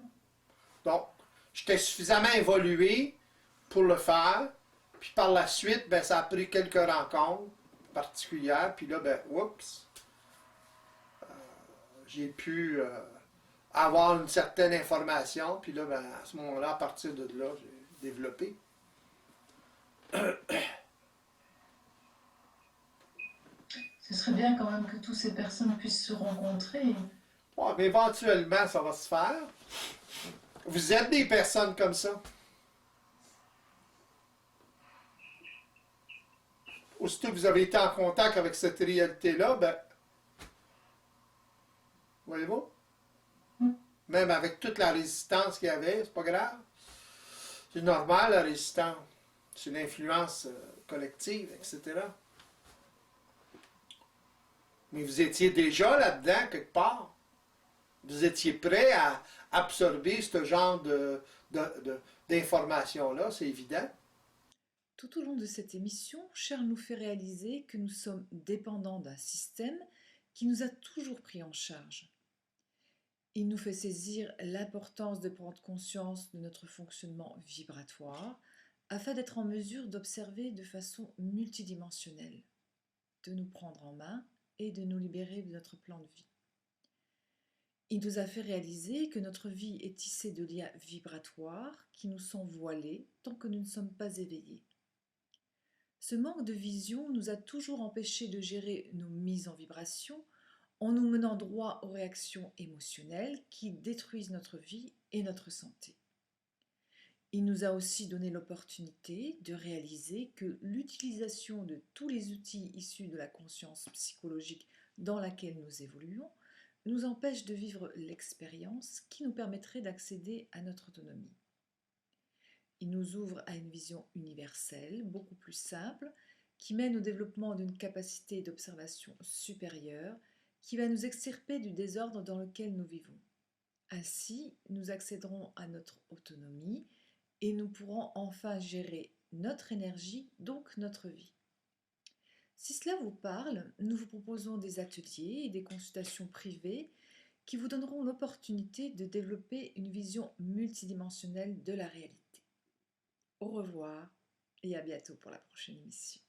Donc, j'étais suffisamment évolué pour le faire. Puis par la suite, ben, ça a pris quelques rencontres particulières. Puis là, ben, oups, j'ai pu avoir une certaine information. Puis là, ben, à ce moment-là, à partir de là, j'ai développé. Ce serait bien quand même que toutes ces personnes puissent se rencontrer. Ouais, mais éventuellement, ça va se faire. Vous êtes des personnes comme ça. Aussitôt que vous avez été en contact avec cette réalité-là, ben, voyez-vous, Hmm. même avec toute la résistance qu'il y avait, c'est pas grave. C'est normal, la résistance. C'est l'influence collective, etc. Mais vous étiez déjà là-dedans, quelque part. Vous étiez prêt à absorber ce genre d'informations-là, c'est évident. Tout au long de cette émission, Charles nous fait réaliser que nous sommes dépendants d'un système qui nous a toujours pris en charge. Il nous fait saisir l'importance de prendre conscience de notre fonctionnement vibratoire afin d'être en mesure d'observer de façon multidimensionnelle, de nous prendre en main et de nous libérer de notre plan de vie. Il nous a fait réaliser que notre vie est tissée de liens vibratoires qui nous sont voilés tant que nous ne sommes pas éveillés. Ce manque de vision nous a toujours empêchés de gérer nos mises en vibration en nous menant droit aux réactions émotionnelles qui détruisent notre vie et notre santé. Il nous a aussi donné l'opportunité de réaliser que l'utilisation de tous les outils issus de la conscience psychologique dans laquelle nous évoluons nous empêche de vivre l'expérience qui nous permettrait d'accéder à notre autonomie. Il nous ouvre à une vision universelle, beaucoup plus simple, qui mène au développement d'une capacité d'observation supérieure qui va nous extirper du désordre dans lequel nous vivons. Ainsi, nous accéderons à notre autonomie et nous pourrons enfin gérer notre énergie, donc notre vie. Si cela vous parle, nous vous proposons des ateliers et des consultations privées qui vous donneront l'opportunité de développer une vision multidimensionnelle de la réalité. Au revoir et à bientôt pour la prochaine émission.